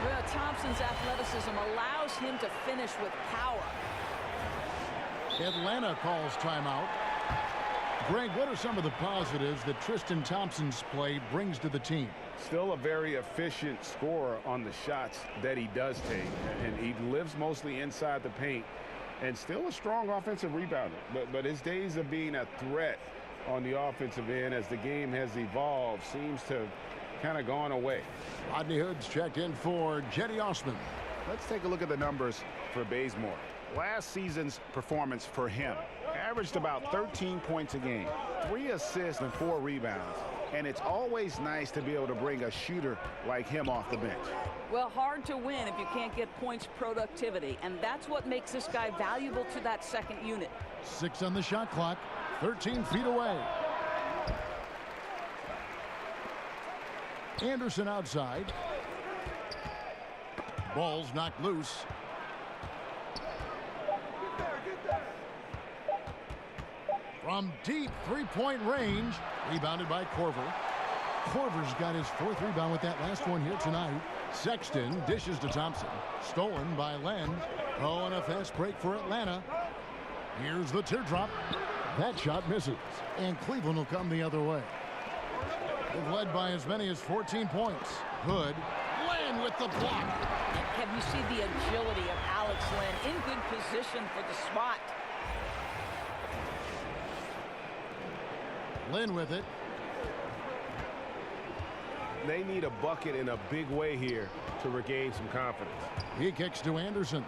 Well, Thompson's athleticism allows him to finish with power. Atlanta calls timeout. Greg, what are some of the positives that Tristan Thompson's play brings to the team? Still a very efficient scorer on the shots that he does take, and he lives mostly inside the paint, and still a strong offensive rebounder. But his days of being a threat on the offensive end as the game has evolved seems to have kind of gone away. Rodney Hood's checked in for Jetty Osman. Let's take a look at the numbers for Bazemore. Last season's performance for him, averaged about 13 points a game, 3 assists and 4 rebounds. And it's always nice to be able to bring a shooter like him off the bench. Well, hard to win if you can't get points productivity, and that's what makes this guy valuable to that second unit. 6 on the shot clock, 13 feet away. Anderson outside. Ball's knocked loose. From deep three-point range, rebounded by Korver. Korver's got his 4th rebound with that last one here tonight. Sexton dishes to Thompson. Stolen by Len. Oh, and a fast break for Atlanta. Here's the teardrop. That shot misses, and Cleveland will come the other way. They've led by as many as 14 points. Hood, Len with the block. Have you seen the agility of Alex Len in good position for the spot? Len with it. They need a bucket in a big way here to regain some confidence. He kicks to Anderson.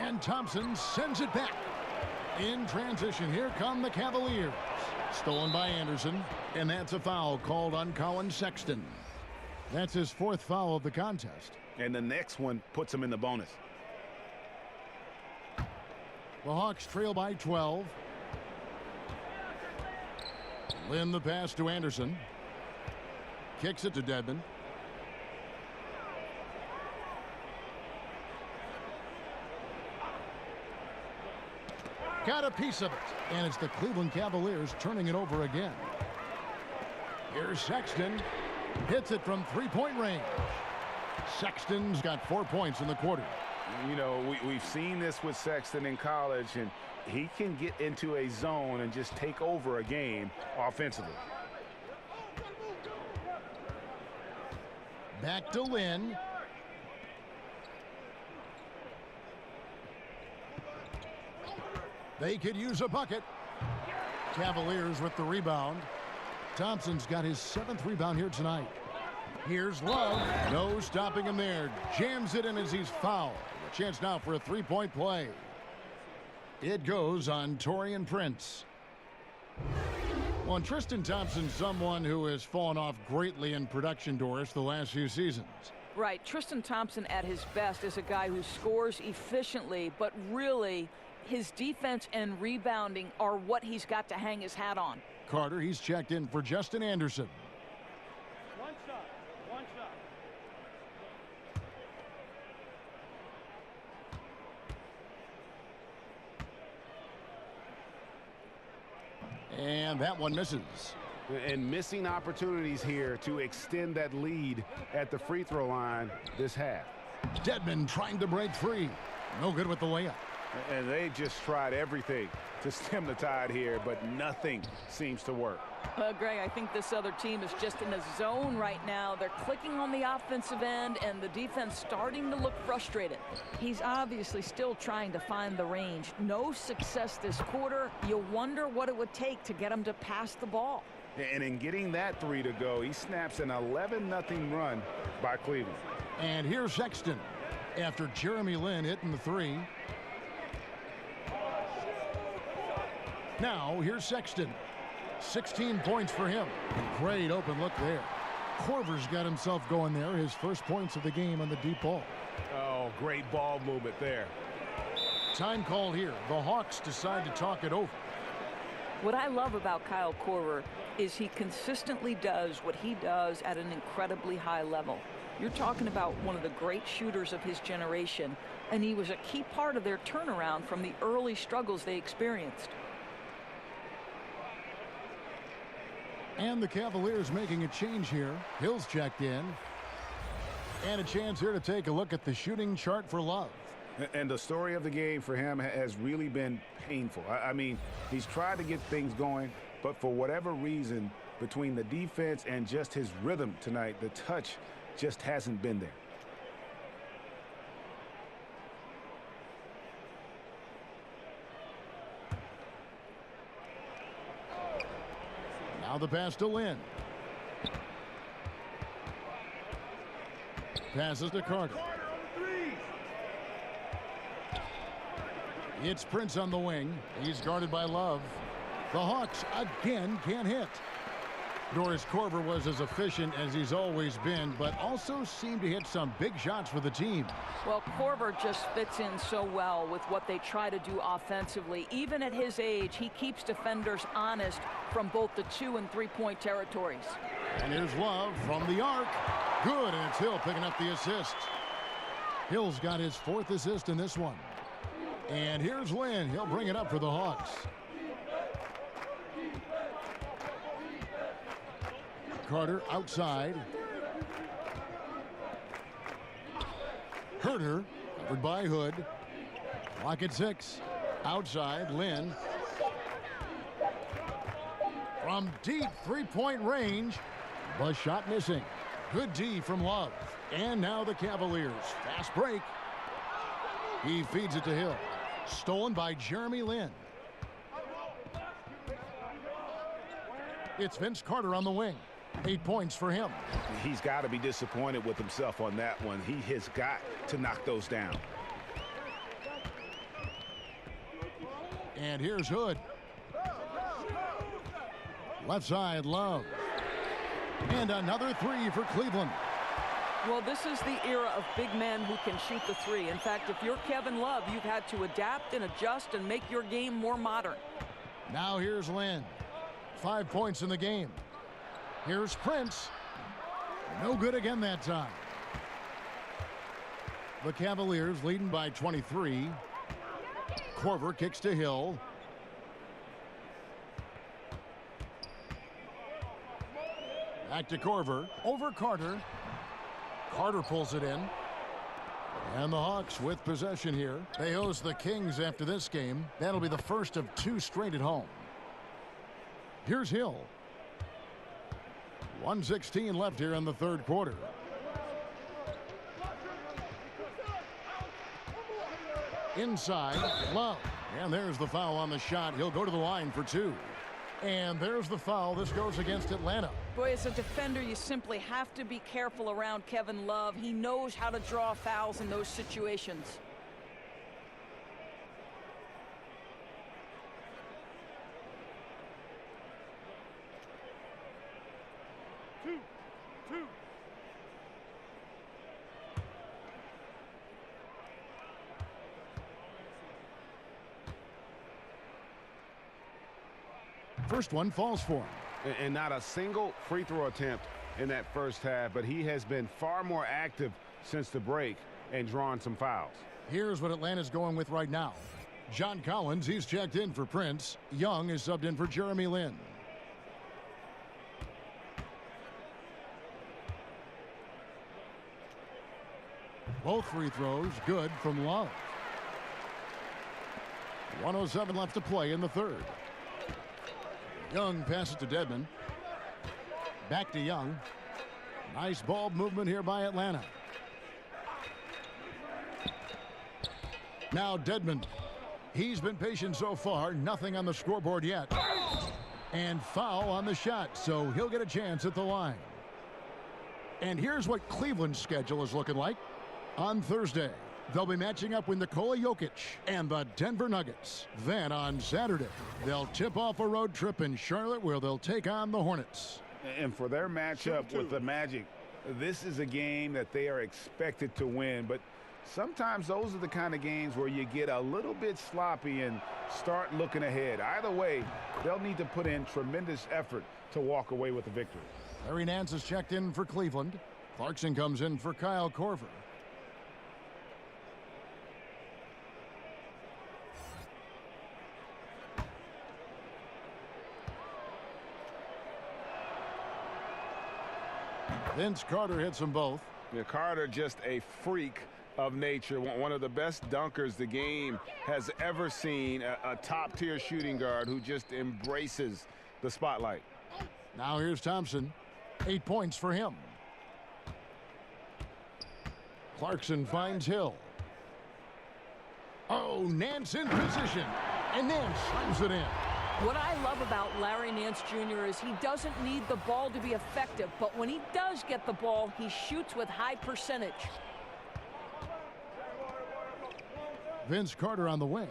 And Thompson sends it back. In transition, here come the Cavaliers. Stolen by Anderson, and that's a foul called on Colin Sexton. That's his 4th foul of the contest. And the next one puts him in the bonus. The Hawks trail by 12. Lynn the pass to Anderson. Kicks it to Dedmon. Got a piece of it. And it's the Cleveland Cavaliers turning it over again. Here's Sexton. Hits it from three-point range. Sexton's got 4 points in the quarter. You know, we've seen this with Sexton in college, and he can get into a zone and just take over a game offensively. Back to Lynn. They could use a bucket. Cavaliers with the rebound. Thompson's got his 7th rebound here tonight. Here's Love. No stopping him there. Jams it in as he's fouled. A chance now for a 3-point play. It goes on Taurean Prince. Well, and Tristan Thompson's someone who has fallen off greatly in production, Doris, the last few seasons. Right. Tristan Thompson at his best is a guy who scores efficiently, but really his defense and rebounding are what he's got to hang his hat on. Carter, he's checked in for Justin Anderson. One shot. And that one misses. And missing opportunities here to extend that lead at the free throw line this half. Dedmon trying to break free. No good with the layup. And they just tried everything to stem the tide here, but nothing seems to work. Greg, I think this other team is just in a zone right now. They're clicking on the offensive end, and the defense starting to look frustrated. He's obviously still trying to find the range. No success this quarter. You wonder what it would take to get him to pass the ball. And in getting that 3 to go, he snaps an 11-0 run by Cleveland. And here's Sexton after Jeremy Lin hitting the 3. Now here's Sexton. 16 points for him. Great open look there. Korver's got himself going there. His first points of the game on the deep ball. Oh, great ball movement there. Time call here. The Hawks decide to talk it over. What I love about Kyle Korver is he consistently does what he does at an incredibly high level. You're talking about one of the great shooters of his generation, and he was a key part of their turnaround from the early struggles they experienced. And the Cavaliers making a change here. Hill's checked in. And a chance here to take a look at the shooting chart for Love. And the story of the game for him has really been painful. I mean, he's tried to get things going, but for whatever reason, between the defense and just his rhythm tonight, the touch just hasn't been there. Now the pass to Lynn. Passes to Carter. It's Prince on the wing. He's guarded by Love. The Hawks again can't hit. Doris Korver was as efficient as he's always been, but also seemed to hit some big shots for the team. Well, Korver just fits in so well with what they try to do offensively. Even at his age, he keeps defenders honest from both the 2- and 3-point territories. And here's Love from the arc. Good, and it's Hill picking up the assist. Hill's got his 4th assist in this one. And here's Lynn. He'll bring it up for the Hawks. Carter outside. Herter covered by Hood. Clock at 6. Outside, Lynn. From deep 3-point range. The shot missing. Good D from Love. And now the Cavaliers. Fast break. He feeds it to Hill. Stolen by Jeremy Lin. It's Vince Carter on the wing. 8 points for him. He's got to be disappointed with himself on that one. He has got to knock those down. And here's Hood. Left side, Love. And another 3 for Cleveland. Well, this is the era of big men who can shoot the 3. In fact, if you're Kevin Love, you've had to adapt and adjust and make your game more modern. Now here's Lynn. 5 points in the game. Here's Prince. No good again that time. The Cavaliers leading by 23. Korver kicks to Hill. Back to Korver. Over Carter. Carter pulls it in. And the Hawks with possession here. They host the Kings after this game. That'll be the first of 2 straight at home. Here's Hill. 1:16 left here in the 3rd quarter. Inside, Love. And there's the foul on the shot. He'll go to the line for 2. And there's the foul. This goes against Atlanta. Boy, as a defender, you simply have to be careful around Kevin Love. He knows how to draw fouls in those situations. First one falls for him. And not a single free throw attempt in that first half, but he has been far more active since the break and drawn some fouls. Here's what Atlanta's going with right now. John Collins, he's checked in for Prince. Young is subbed in for Jeremy Lin. Both free throws good from Love. 1:07 left to play in the 3rd. Young passes to Dedmon. Back to Young. Nice ball movement here by Atlanta. Now Dedmon. He's been patient so far. Nothing on the scoreboard yet. And foul on the shot, so he'll get a chance at the line. And here's what Cleveland's schedule is looking like. On Thursday, they'll be matching up with Nikola Jokic and the Denver Nuggets. Then on Saturday, they'll tip off a road trip in Charlotte where they'll take on the Hornets. And for their matchup with the Magic, this is a game that they are expected to win. But sometimes those are the kind of games where you get a little bit sloppy and start looking ahead. Either way, they'll need to put in tremendous effort to walk away with the victory. Larry Nance is checked in for Cleveland. Clarkson comes in for Kyle Korver. Vince Carter hits them both. Yeah, Carter just a freak of nature, one of the best dunkers the game has ever seen, a top-tier shooting guard who just embraces the spotlight. Now here's Thompson. 8 points for him. Clarkson finds Hill. Oh, Nance in position. And Nance slams it in. What I love about Larry Nance Jr. is he doesn't need the ball to be effective, but when he does get the ball, he shoots with high percentage. Vince Carter on the wing.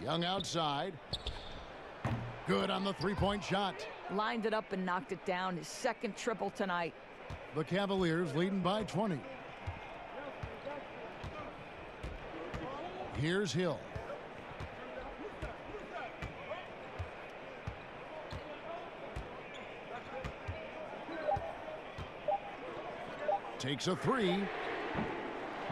Young outside. Good on the three-point shot. Lined it up and knocked it down. His second triple tonight. The Cavaliers leading by 20. Here's Hill. Takes a three.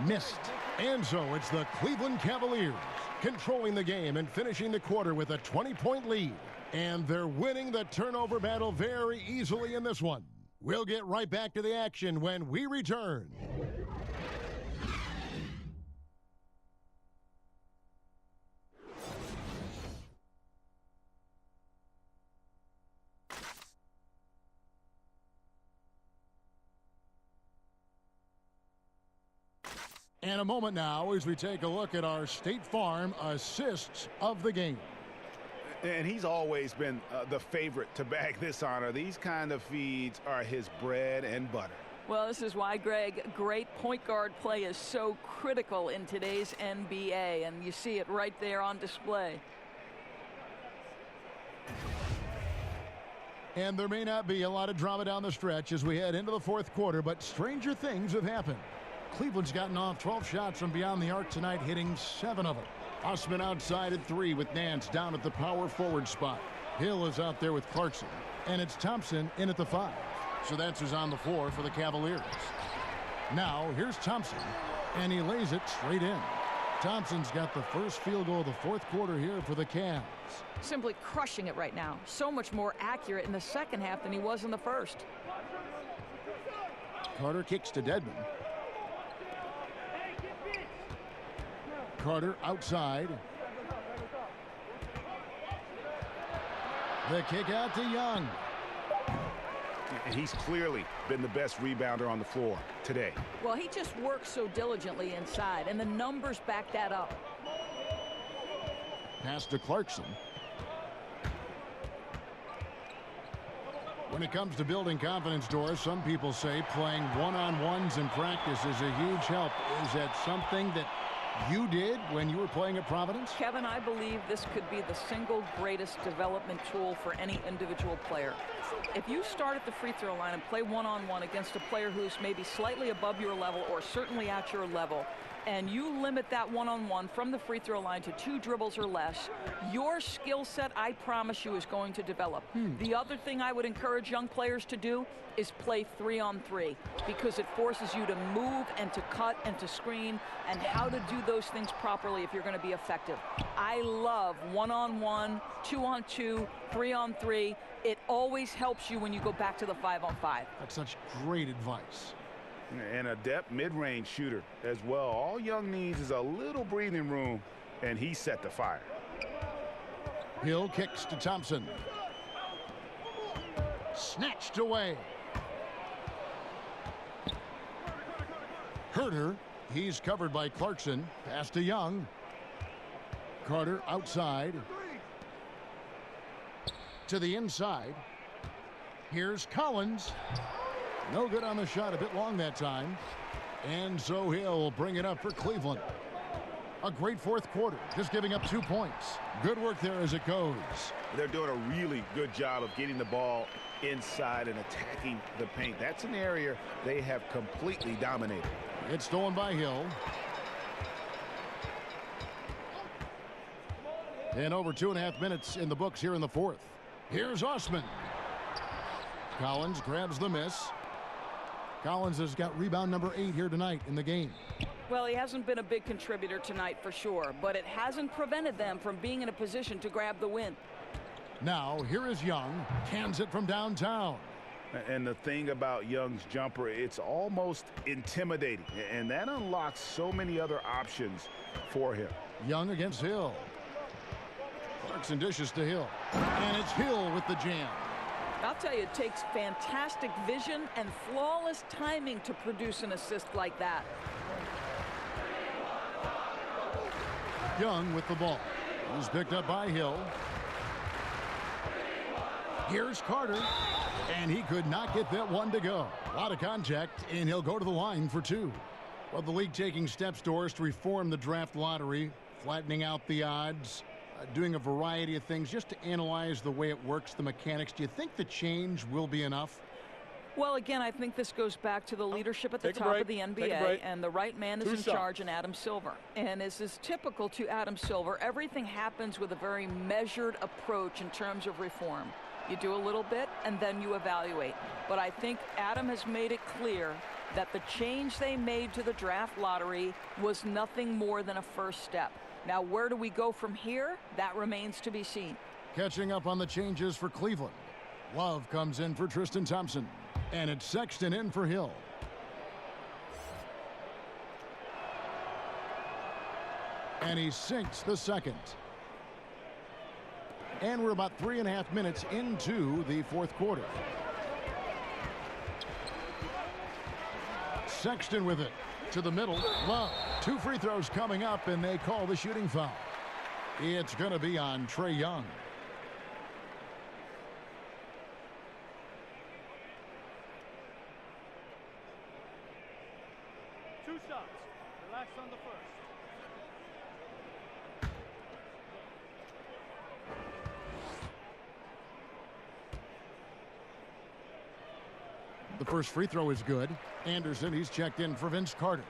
Missed. And so it's the Cleveland Cavaliers controlling the game and finishing the quarter with a 20-point lead. And they're winning the turnover battle very easily in this one. We'll get right back to the action when we return. And a moment now as we take a look at our State Farm assists of the game. And he's always been the favorite to bag this honor. These kind of feeds are his bread and butter. Well, this is why, Greg, great point guard play is so critical in today's NBA, and you see it right there on display. And there may not be a lot of drama down the stretch as we head into the fourth quarter, but stranger things have happened. Cleveland's gotten off 12 shots from beyond the arc tonight, hitting 7 of them. Osman outside at 3 with Nance down at the power forward spot. Hill is out there with Clarkson. And it's Thompson in at the 5. So that's who's on the floor for the Cavaliers. Now, here's Thompson. And he lays it straight in. Thompson's got the first field goal of the fourth quarter here for the Cavs. Simply crushing it right now. So much more accurate in the second half than he was in the first. Carter kicks to Dedmon. Carter outside. The kick out to Young. And he's clearly been the best rebounder on the floor today. Well, he just works so diligently inside, and the numbers back that up. Pass to Clarkson. When it comes to building confidence, Doris, some people say playing one-on-ones in practice is a huge help. Is that something that you did when you were playing at Providence? Kevin, I believe this could be the single greatest development tool for any individual player. If you start at the free throw line and play one-on-one against a player who's maybe slightly above your level or certainly at your level, and you limit that one-on-one from the free throw line to 2 dribbles or less, your skill set, I promise you, is going to develop. The other thing I would encourage young players to do is play 3-on-3, because it forces you to move and to cut and to screen and how to do those things properly if you're going to be effective. I love 1-on-1, 2-on-2, 3-on-3. It always helps you when you go back to the 5-on-5. That's such great advice. And a depth mid-range shooter as well. All Young needs is a little breathing room, and he set the fire. Hill kicks to Thompson. Snatched away. Herter, he's covered by Clarkson. Pass to Young. Carter outside. To the inside. Here's Collins. No good on the shot, a bit long that time. And so he'll bring it up for Cleveland. A great fourth quarter, just giving up 2 points. Good work there as it goes. They're doing a really good job of getting the ball inside and attacking the paint. That's an area they have completely dominated. It's stolen by Hill. And over 2.5 minutes in the books here in the fourth. Here's Osman. Collins grabs the miss. Collins has got rebound number 8 here tonight in the game. Well, he hasn't been a big contributor tonight for sure, but it hasn't prevented them from being in a position to grab the win. Now, here is Young. Cans it from downtown. And the thing about Young's jumper, it's almost intimidating, and that unlocks so many other options for him. Young against Hill. Clarkson dishes to Hill. And it's Hill with the jam. I'll tell you, it takes fantastic vision and flawless timing to produce an assist like that. Young with the ball. He's picked up by Hill. Here's Carter. And he could not get that one to go. A lot of contact, and he'll go to the line for 2. Well, the league taking steps, Doris, to reform the draft lottery, flattening out the odds, doing a variety of things just to analyze the way it works, the mechanics. Do you think the change will be enough? Well, again, I think this goes back to the leadership at the top of the NBA, and the right man is in charge in Adam Silver. And as is typical to Adam Silver, everything happens with a very measured approach in terms of reform. You do a little bit, and then you evaluate. But I think Adam has made it clear that the change they made to the draft lottery was nothing more than a first step. Now, where do we go from here? That remains to be seen. Catching up on the changes for Cleveland. Love comes in for Tristan Thompson. And it's Sexton in for Hill. And he sinks the second. And we're about 3.5 minutes into the fourth quarter. Sexton with it to the middle. Love. 2 free throws coming up, and they call the shooting foul. It's going to be on Trae Young. Two shots. Relax on the first. The first free throw is good. Anderson, he's checked in for Vince Carter.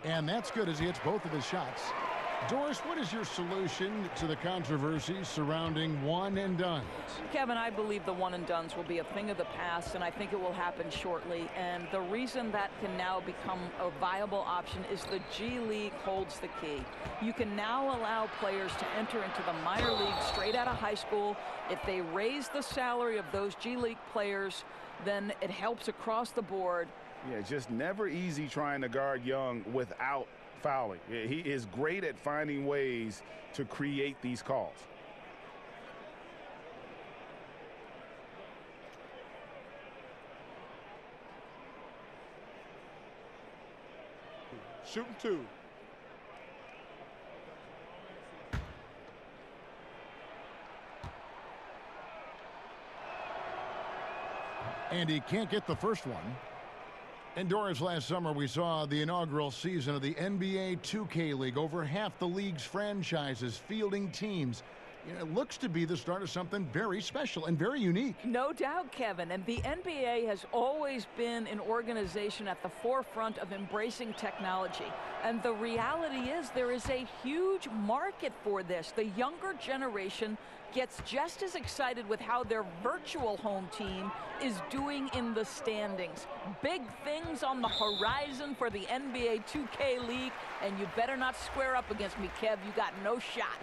And that's good as he hits both of his shots. Doris, what is your solution to the controversy surrounding one and dones? Kevin, I believe the one and dones will be a thing of the past, and I think it will happen shortly. And the reason that can now become a viable option is the G League holds the key. You can now allow players to enter into the minor league straight out of high school. If they raise the salary of those G League players, then it helps across the board. Yeah, it's just never easy trying to guard Young without fouling. He is great at finding ways to create these calls. Shooting 2. And he can't get the first one. And Doris, last summer we saw the inaugural season of the NBA 2K League. Over half the league's franchises fielding teams. You know, it looks to be the start of something very special and very unique. No doubt, Kevin. And the NBA has always been an organization at the forefront of embracing technology. And the reality is there is a huge market for this. The younger generation gets just as excited with how their virtual home team is doing in the standings. Big things on the horizon for the NBA 2K League, and you better not square up against me, Kev. You got no shot.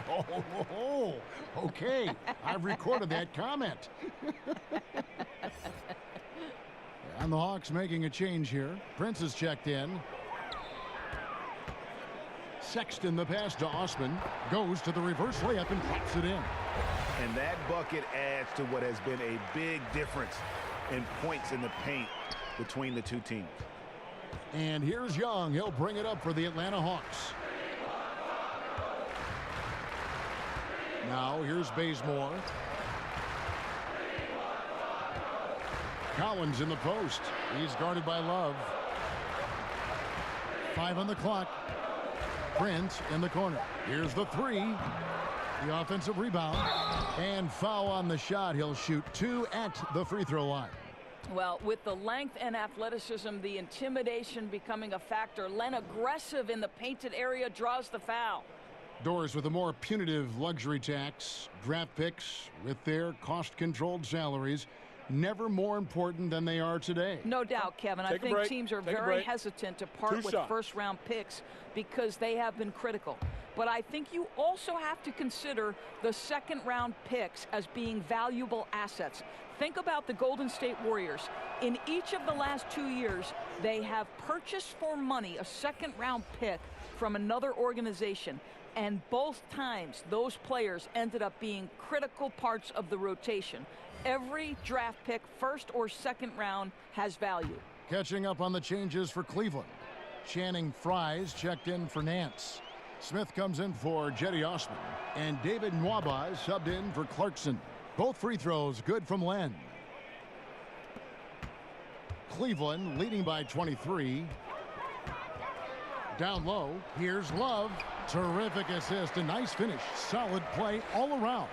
Oh, okay. I've recorded that comment. And the Hawks making a change here. Prince is checked in. Sexton, the pass to Osman, goes to the reverse layup and pops it in. And that bucket adds to what has been a big difference in points in the paint between the two teams. And here's Young. He'll bring it up for the Atlanta Hawks. Now here's Bazemore. Collins in the post. He's guarded by Love. 5 on the clock. Prince in the corner. Here's the 3. The offensive rebound. And foul on the shot. He'll shoot 2 at the free throw line. Well, with the length and athleticism, the intimidation becoming a factor, Len aggressive in the painted area draws the foul. Doors with a more punitive luxury tax. Draft picks with their cost-controlled salaries. never more important than they are today. No doubt, Kevin. I think teams are very hesitant to part with first-round picks because they have been critical. But I think you also have to consider the second-round picks as being valuable assets. Think about the Golden State Warriors. In each of the last 2 years, they have purchased for money a second-round pick from another organization. And both times, those players ended up being critical parts of the rotation. Every draft pick, first or second round, has value. Catching up on the changes for Cleveland. Channing Frye's checked in for Nance. Smith comes in for Jetty Osman. And David Nwaba is subbed in for Clarkson. Both free throws good from Len. Cleveland leading by 23. Down low, here's Love. Terrific assist, a nice finish. Solid play all around.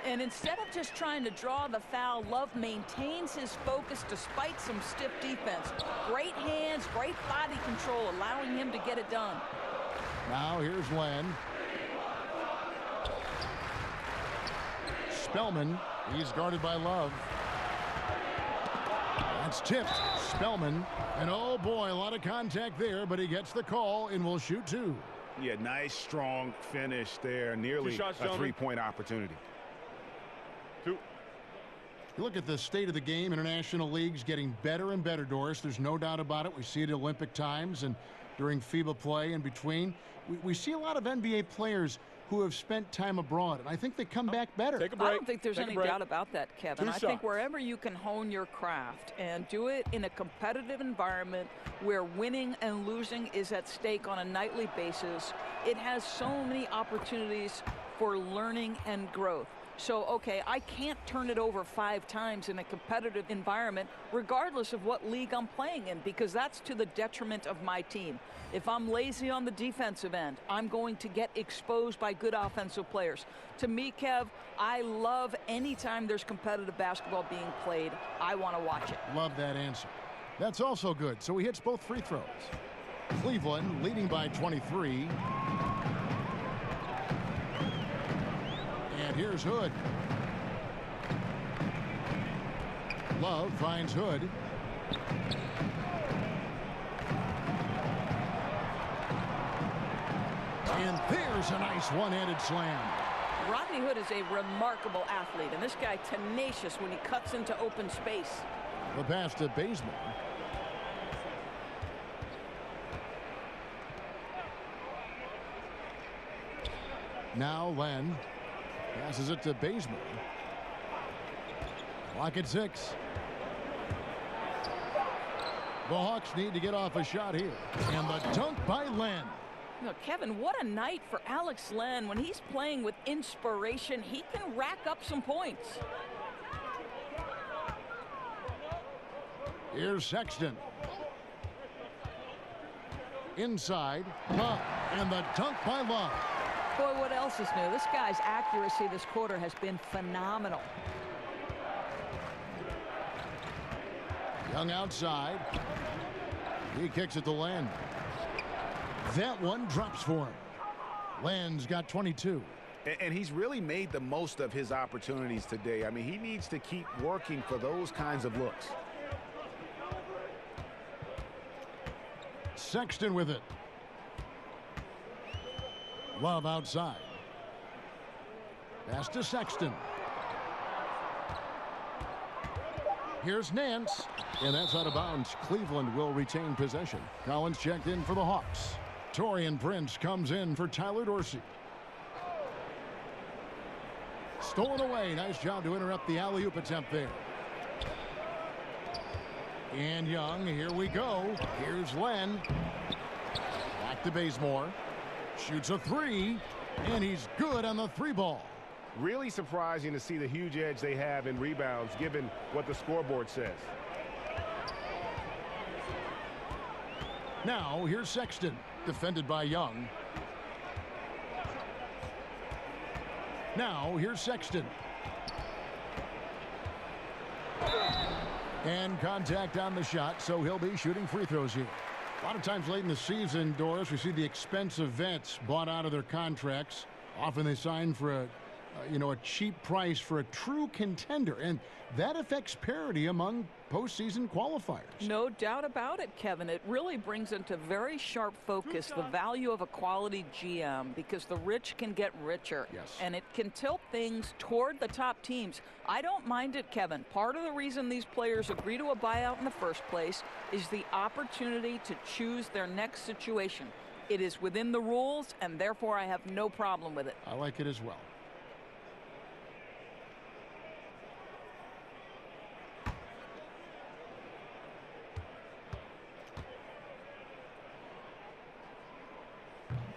And instead of just trying to draw the foul, Love maintains his focus despite some stiff defense. Great hands, great body control, allowing him to get it done. Now here's Len. Spellman, he's guarded by Love. That's tipped. Spellman, and oh boy, a lot of contact there, but he gets the call and will shoot two. Yeah, nice, strong finish there. Nearly a three-point opportunity. You look at the state of the game. International leagues getting better and better, Doris. There's no doubt about it. We see it at Olympic times and during FIBA play in between. We see a lot of NBA players who have spent time abroad, and I think they come back better. I don't think there's any doubt about that, Kevin. I think wherever you can hone your craft and do it in a competitive environment where winning and losing is at stake on a nightly basis, it has so many opportunities for learning and growth. So, okay, I can't turn it over 5 times in a competitive environment, regardless of what league I'm playing in, because that's to the detriment of my team. If I'm lazy on the defensive end, I'm going to get exposed by good offensive players. To me, Kev, I love any time there's competitive basketball being played. I want to watch it. Love that answer. That's also good. So he hits both free throws. Cleveland leading by 23. And here's Hood. Love finds Hood. And there's a nice one-handed slam. Rodney Hood is a remarkable athlete, and this guy tenacious when he cuts into open space. The pass to Bazemore. Now Len passes it to Bazemore. Clock at 6. The Hawks need to get off a shot here. And the dunk by Len. You know, Kevin, what a night for Alex Len. When he's playing with inspiration, he can rack up some points. Here's Sexton. Inside, Love. And the dunk by Love. Boy, what else is new? This guy's accuracy this quarter has been phenomenal. Young outside. He kicks it to Len. That one drops for him. Len's got 22. And he's really made the most of his opportunities today. I mean, he needs to keep working for those kinds of looks. Sexton with it. Love outside. Pass to Sexton. Here's Nance. And that's out of bounds. Cleveland will retain possession. Collins checked in for the Hawks. Torian Prince comes in for Tyler Dorsey. Stolen away. Nice job to interrupt the alley-oop attempt there. And Young, here we go. Here's Len. Back to Bazemore. Shoots a 3, and he's good on the 3 ball. Really surprising to see the huge edge they have in rebounds, given what the scoreboard says. Now, here's Sexton, defended by Young. Now, here's Sexton. And contact on the shot, so he'll be shooting free throws here. A lot of times late in the season, Doris, we see the expensive vets bought out of their contracts. Often they sign for a cheap price for a true contender, and that affects parity among postseason qualifiers. No doubt about it, Kevin. It really brings into very sharp focus the value of a quality GM, because the rich can get richer. Yes. And it can tilt things toward the top teams. I don't mind it, Kevin. Part of the reason these players agree to a buyout in the first place is the opportunity to choose their next situation. It is within the rules, and therefore I have no problem with it. I like it as well.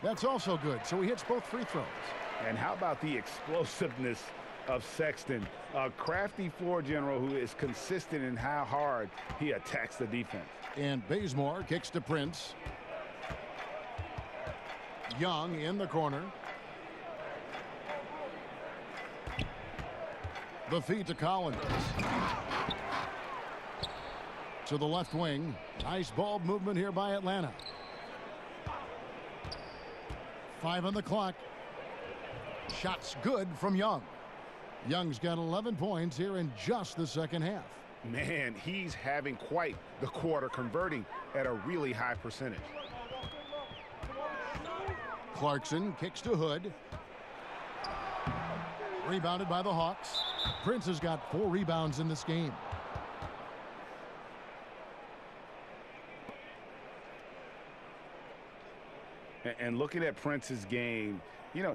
That's also good, so he hits both free throws. And how about the explosiveness of Sexton, a crafty floor general who is consistent in how hard he attacks the defense. And Bazemore kicks to Prince. Young in the corner. The feed to Collins. To the left wing. Nice ball movement here by Atlanta. 5 on the clock. Shots good from Young. Young's got 11 points here in just the second half. Man, he's having quite the quarter, converting at a really high percentage. Clarkson kicks to Hood. Rebounded by the Hawks. Prince has got 4 rebounds in this game. And looking at Prince's game,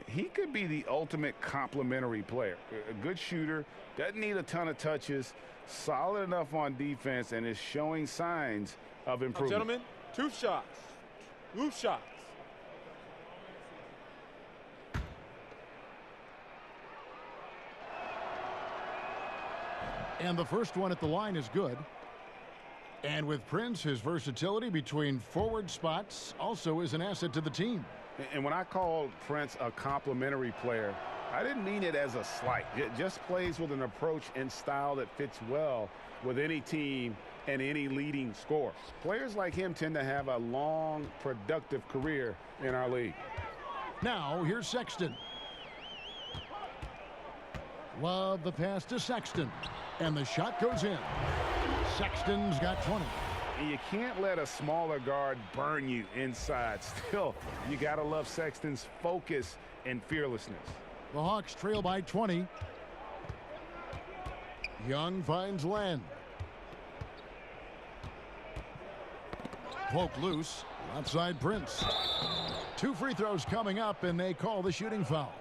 he could be the ultimate complementary player. A good shooter, doesn't need a ton of touches, solid enough on defense, and is showing signs of improvement. Gentlemen, 2 shots. 2 shots. And the first one at the line is good. And with Prince, his versatility between forward spots also is an asset to the team. And when I called Prince a complimentary player, I didn't mean it as a slight. It just plays with an approach and style that fits well with any team and any leading scorer. Players like him tend to have a long, productive career in our league. Now, here's Sexton. Love the pass to Sexton. And the shot goes in. Sexton's got 20. You can't let a smaller guard burn you inside. Still, you got to love Sexton's focus and fearlessness. The Hawks trail by 20. Young finds Len. Poke loose. Outside Prince. 2 free throws coming up, and they call the shooting foul.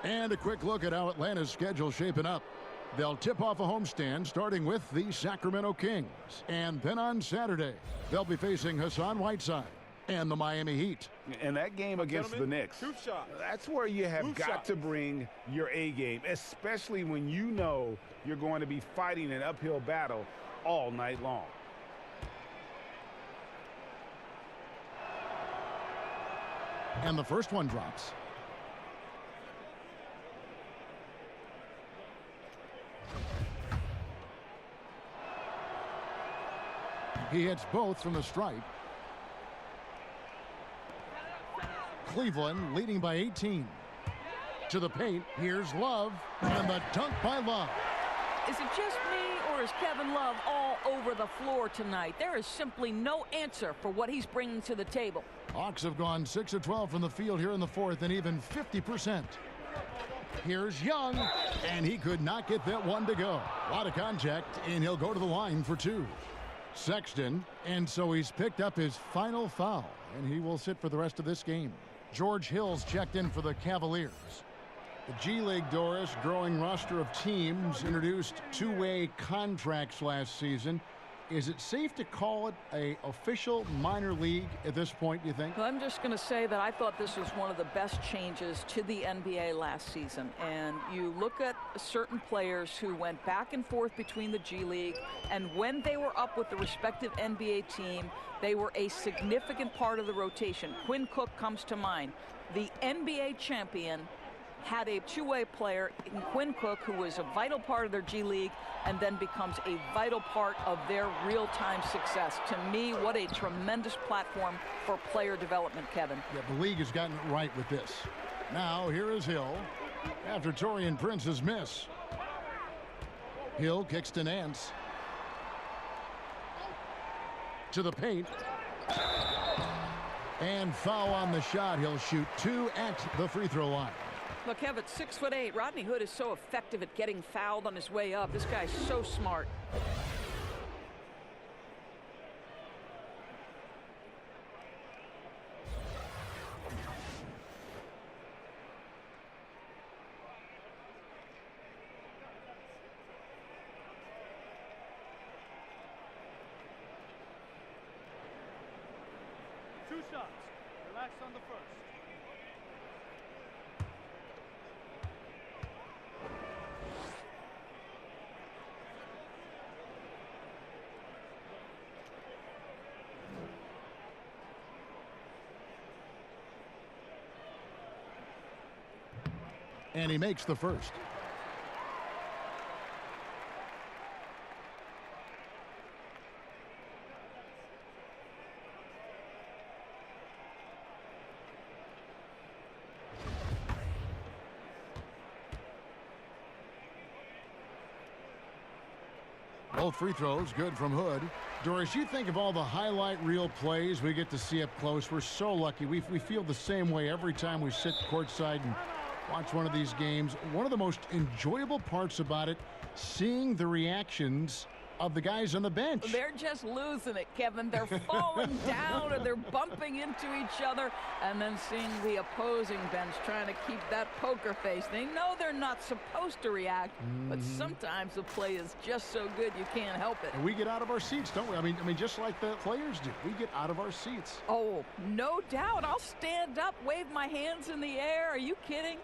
And a quick look at how Atlanta's schedule shaping up. They'll tip off a homestand starting with the Sacramento Kings. And then on Saturday, they'll be facing Hassan Whiteside and the Miami Heat. And that game against the Knicks, 2 shots. That's where you have got to bring your A game, especially when you know you're going to be fighting an uphill battle all night long. And the first one drops. He hits both from the stripe. Cleveland leading by 18. To the paint, here's Love, and the dunk by Love. Is it just me, or is Kevin Love all over the floor tonight? There is simply no answer for what he's bringing to the table. Hawks have gone 6 of 12 from the field here in the fourth, and even 50%. Here's Young, and he could not get that one to go. A lot of contact, and he'll go to the line for 2. Sexton, and so he's picked up his final foul, and he will sit for the rest of this game. George Hill's checked in for the Cavaliers. The G League, Doris, growing roster of teams, introduced 2-way contracts last season. Is it safe to call it an official minor league at this point, do you think? Well, I'm just going to say that I thought this was one of the best changes to the NBA last season. And you look at certain players who went back and forth between the G League, and when they were up with the respective NBA team, they were a significant part of the rotation. Quinn Cook comes to mind. The NBA champion had a 2-way player in Quinn Cook who was a vital part of their G League and then becomes a vital part of their real-time success. To me, what a tremendous platform for player development, Kevin. Yeah, the league has gotten it right with this. Now, here is Hill. after Taurean Prince's miss. Hill kicks to Nance. To the paint. And foul on the shot. He'll shoot 2 at the free throw line. Look, Kev, at 6'8", Rodney Hood is so effective at getting fouled on his way up. This guy's so smart. Two shots. Relax on the first. And he makes the first. Both free throws good from Hood. Doris, you think of all the highlight reel plays we get to see up close. We're so lucky. We feel the same way every time we sit courtside and watch one of these games. One of the most enjoyable parts about it, seeing the reactions of the guys on the bench. They're just losing it, Kevin. They're falling down or they're bumping into each other, and then seeing the opposing bench trying to keep that poker face. They know they're not supposed to react, but sometimes the play is just so good you can't help it. And we get out of our seats, don't we? I mean, just like the players do. We get out of our seats. Oh, no doubt. I'll stand up, wave my hands in the air. Are you kidding?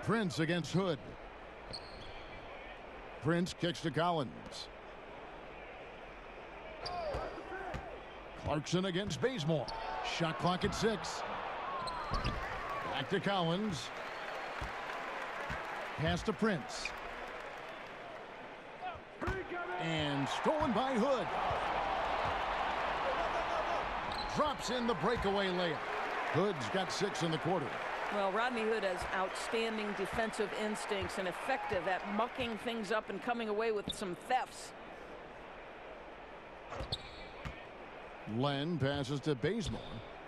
Prince against Hood. Prince kicks to Collins. Clarkson against Bazemore. Shot clock at 6. Back to Collins. Pass to Prince. And stolen by Hood. Drops in the breakaway layup. Hood's got 6 in the quarter. Well, Rodney Hood has outstanding defensive instincts and effective at mucking things up and coming away with some thefts. Len passes to Bazemore.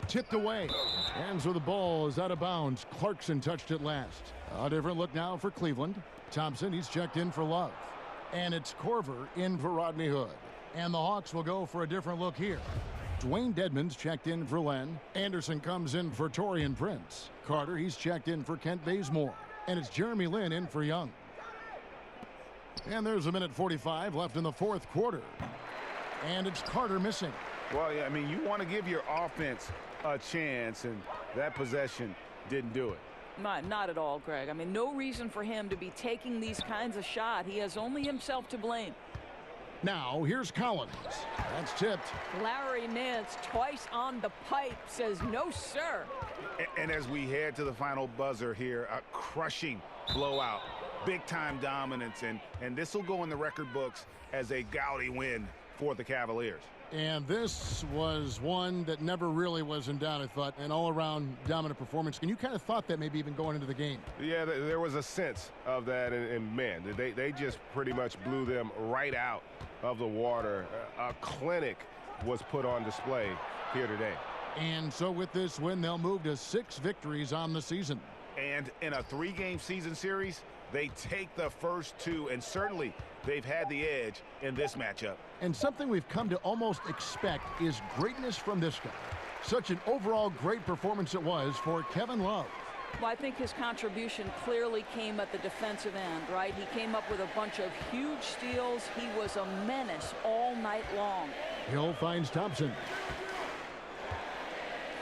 Tipped away. And so the ball is out of bounds. Clarkson touched it last. A different look now for Cleveland. Thompson, he's checked in for Love. And it's Corver in for Rodney Hood. And the Hawks will go for a different look here. Dwayne Dedmon's checked in for Len. Anderson comes in for Taurean Prince. Carter, he's checked in for Kent Bazemore. And it's Jeremy Lin in for Young. And there's a minute 45 left in the fourth quarter. And it's Carter missing. Well, yeah, I mean, you want to give your offense a chance, and that possession didn't do it. Not at all, Greg. I mean, no reason for him to be taking these kinds of shots. He has only himself to blame. Now, here's Collins. That's tipped. Larry Nance, twice on the pipe, says no, sir. And as we head to the final buzzer here, a crushing blowout, big-time dominance, and this will go in the record books as a gaudy win for the Cavaliers. And this was one that never really was in doubt, I thought, an all-around dominant performance. And you kind of thought that maybe even going into the game. Yeah, there was a sense of that, and man, they just pretty much blew them right out of the water. A clinic was put on display here today. And so with this win, they'll move to 6 victories on the season. And in a 3-game season series, they take the first 2, and certainly they've had the edge in this matchup. And something we've come to almost expect is greatness from this guy. Such an overall great performance it was for Kevin Love. Well, I think his contribution clearly came at the defensive end, right? He came up with a bunch of huge steals. He was a menace all night long. Hill finds Thompson.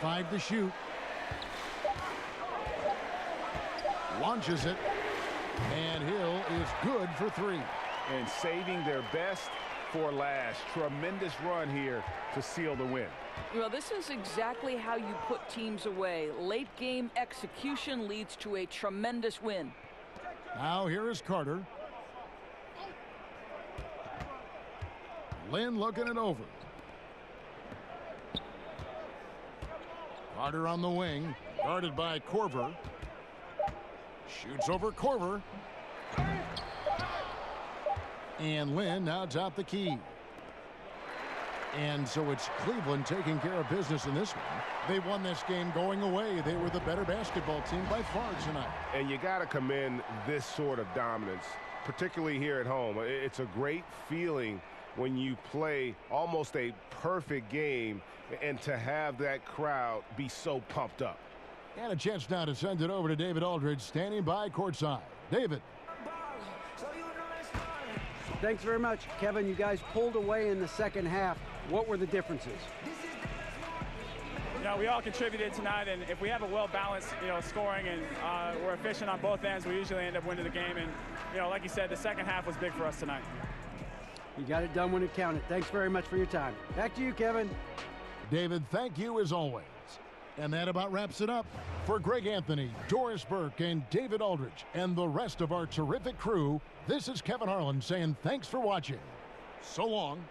5 to shoot. Launches it. And Hill is good for 3. And saving their best for last. Tremendous run here to seal the win. Well, this is exactly how you put teams away. Late game execution leads to a tremendous win. Now here is Carter. Lynn looking it over. Carter on the wing, guarded by Korver. Shoots over Korver. And Lynn now top the key. And so it's Cleveland taking care of business in this one. They won this game going away. They were the better basketball team by far tonight. And you got to commend this sort of dominance, particularly here at home. It's a great feeling when you play almost a perfect game and to have that crowd be so pumped up. And a chance now to send it over to David Aldridge, standing by courtside. David. Thanks very much, Kevin. You guys pulled away in the second half. What were the differences? You know, we all contributed tonight, and if we have a well-balanced, scoring and we're efficient on both ends, we usually end up winning the game. And, like you said, the second half was big for us tonight. You got it done when it counted. Thanks very much for your time. Back to you, Kevin. David, thank you as always. And that about wraps it up. For Greg Anthony, Doris Burke, and David Aldridge, and the rest of our terrific crew, this is Kevin Harlan saying thanks for watching. So long.